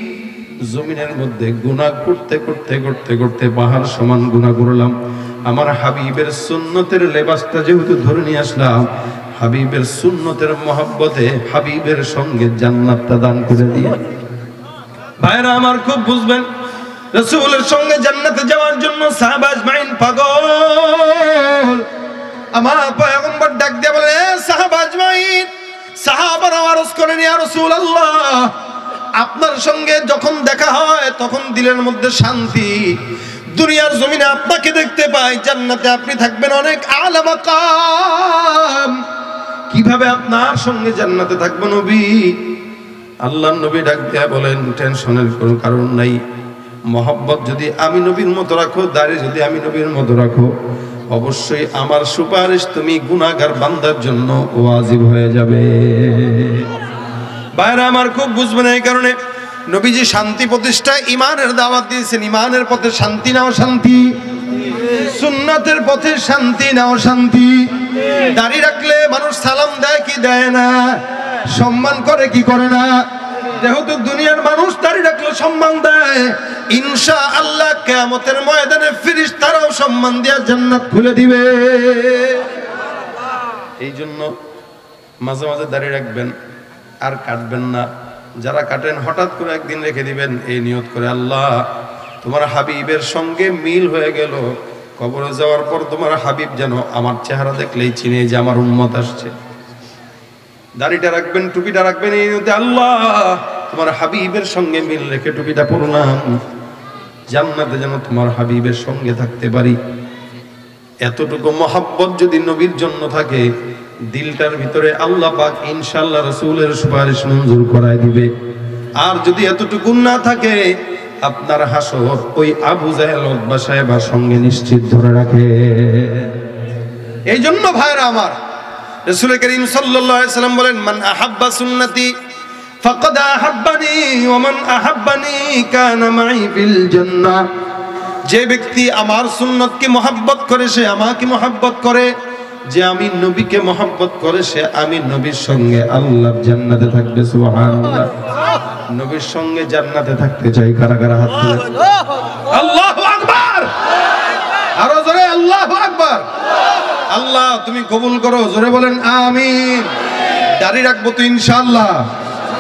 জমিনের মধ্যে গুনাহ করতে করতে করতে করতে পাহাড় সমান গুনাহ করলাম, আমার হাবিবের সুন্নতের লেবাসটা যেহেতু ধরে নিয়ে আসলাম, হাবিবের সুন্নতের মহব্বতে হাবিবের সঙ্গে জান্নাতটা দান করে দিয়ে। ভাইরা আমার খুব বুঝবেন, রাসূলের সঙ্গে জান্নাতে যাওয়ার জন্য সাহাবা আজমাইন পাগল। আমার পয়গম্বর ডাক দিয়ে বলে, সাহাবা আজমাইন, সাহাবারা আরজ করেন, ইয়া রাসূলুল্লাহ আপনার সঙ্গে যখন দেখা হয় তখন দিলের মধ্যে শান্তি, দুনিয়ার জমিনে আপনাকে দেখতে পাই, জান্নাতে আপনি থাকবেন অনেক আলা মাকাম, কিভাবে আপনার সঙ্গে জান্নাতে থাকবো নবী? আল্লাহর নবী ডাক দিয়া বলেন, টেনশনের কোনো কারণ নাই, মহব্বত যদি আমি নবীর মতো রাখো, দাড়ি যদি আমি নবীর মতো রাখো, অবশ্যই আমার সুপারিশ তুমি গুনাহগার বান্দার জন্য ওয়াজিব হয়ে যাবে। ভাইরা আমার খুব বুঝবেন, এই কারণে নবীজি শান্তি প্রতিষ্ঠায় ঈমানের দাওয়াত দিয়েছেন। ঈমানের পথে শান্তি নাও শান্তি, সুন্নাতের পথে শান্তি নাও শান্তি। দাড়ি রাখলে মানুষ সালাম দেয় কি দেয় না, সম্মান করে কি করে না, যেহেতু দুনিয়ার মানুষ দাড়ি রাখলে সম্মান দেয়, ইনশাআল্লাহ কিয়ামতের ময়দানে ফেরেশতারাও সম্মান দিয়ে জান্নাত খুলে দিবে। এই জন্য মাঝে মাঝে দাড়ি রাখবেন, আর কাটবেন না। যারা কাটেন হঠাৎ করে একদিন রেখে দিবেন এই নিয়ত করে, আল্লাহ তোমার হাবিবের সঙ্গে মিল হয়ে গেল, কবরে যাওয়ার পর তোমার হাবিব যেন আমার চেহারা দেখলেই চিনে যে আমার উম্মত আসছে। দাড়িটা রাখবেন, টুপিটা রাখবেন এই নিয়তে, আল্লাহ তোমার হাবিবের সঙ্গে মিল রেখে টুপিটা পরলাম, জান্নাতে যেন তোমার হাবিবের সঙ্গে থাকতে পারি। এতটুকু মহাব্বত যদি নবীর জন্য থাকে দিলটার ভিতরে, আল্লাহ পাক ইনশাআল্লাহ রাসূলের সুপারিশ মঞ্জুর করায় দিবে। আর যদি এতটুকু না থাকে, আপনার হাসর ওই আবু জাহেল উতবা সাহেবের সঙ্গে নিশ্চিত ধরে রাখে। এই জন্য ভাইরা আমার, রাসূল করিম সাল্লাল্লাহু আলাইহি সাল্লাম বলেন, মান আহাব্বা সুন্নতি ফাকাদ আহাব্বানি ওয়া মান আহাব্বানি কানা মাই ফিল জান্নাহ। যে ব্যক্তি আমার সুন্নতকে মহব্বত করে সে আমাকে মহব্বত করে, যে আমি নবীকে মহব্বত করে সে আমি নবীর সঙ্গে আল্লাহর জান্নাতে থাকবে। সুবহানাল্লাহ। নবীর সঙ্গে জান্নাতে থাকতে চাই কারা কারা হাত তুলে? আল্লাহু আকবার, আরো জোরে আল্লাহু আকবার। আল্লাহ তুমি কবুল করো, জোরে বলেন আমিন। দাড়ি রাখবো তো ইনশাআল্লাহ,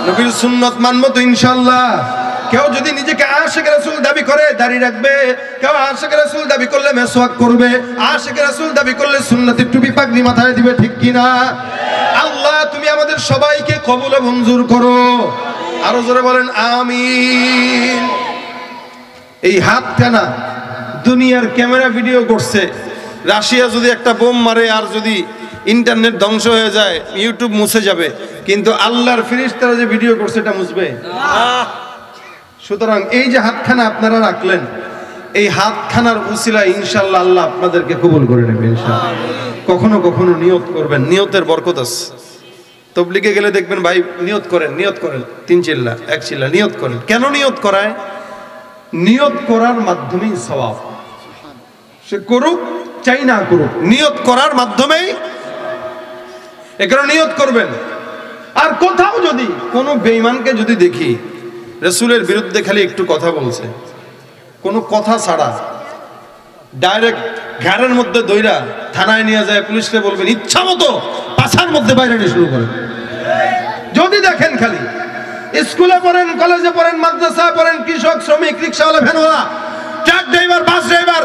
নবীর সুন্নত মানবো তো ইনশাআল্লাহ। কেউ যদি নিজেকে আশিক রাসূল দাবি করে দাড়ি রাখবে, কেউ আশিক রাসূল দাবি করলে মেসওয়াক করবে, আশিক রাসূল দাবি করলে সুন্নতের টুপি পাগড়ি মাথায় দিবে, ঠিক কি না? আল্লাহ তুমি আমাদের সবাইকে কবুল ও মঞ্জুর করো, আরো জোরে বলেন আমিন। এই হাতটা না দুনিয়ার ক্যামেরা ভিডিও করছে, রাশিয়া যদি একটা বোম মারে আর যদি ইন্টারনেট ধ্বংস হয়ে যায়, ইউটিউব মুছে যাবে, কিন্তু আল্লাহর ফেরেশতারা যে ভিডিও করছে এটা মুছবে না। সুতরাং এই যে হাতখানা আপনারা রাখলেন, এই হাতখানার উসিলায় ইনশাআল্লাহ আল্লাহ আপনাদেরকে কবুল করে নেবে ইনশাআল্লাহ। কখনো কখনো নিয়ত করবেন, নিয়তের বরকত আছে। তবলিগে গেলে দেখবেন ভাই নিয়ত করেন, নিয়ত করেন, 3 চিল্লা 1 চিল্লা নিয়ত করেন। কেন নিয়ত করায়? নিয়ত করার মাধ্যমেই সওয়াব। সে করুক চাই না করুক, নিয়ত করার মাধ্যমেই এখানে নিয়ত করবেন। আর কোথাও যদি কোনো বেঈমানকে যদি দেখি রাসূলের বিরুদ্ধে খালি একটু কথা বলছে, কোনো কথা ছাড়া ডাইরেক্ট ঘাড়ের মধ্যে দইরা থানায় নিয়ে যায়, পুলিশকে বলবেন ইচ্ছা মতো পাছার মধ্যে বাইরে নিয়ে শুরু করেন। যদি দেখেন খালি স্কুলে পড়েন, কলেজে পড়েন, মাদ্রাসায় পড়েন, কৃষক, শ্রমিক, রিকশাওয়ালা, ভ্যানওয়ালা, ট্রাক ড্রাইভার, বাস ড্রাইভার,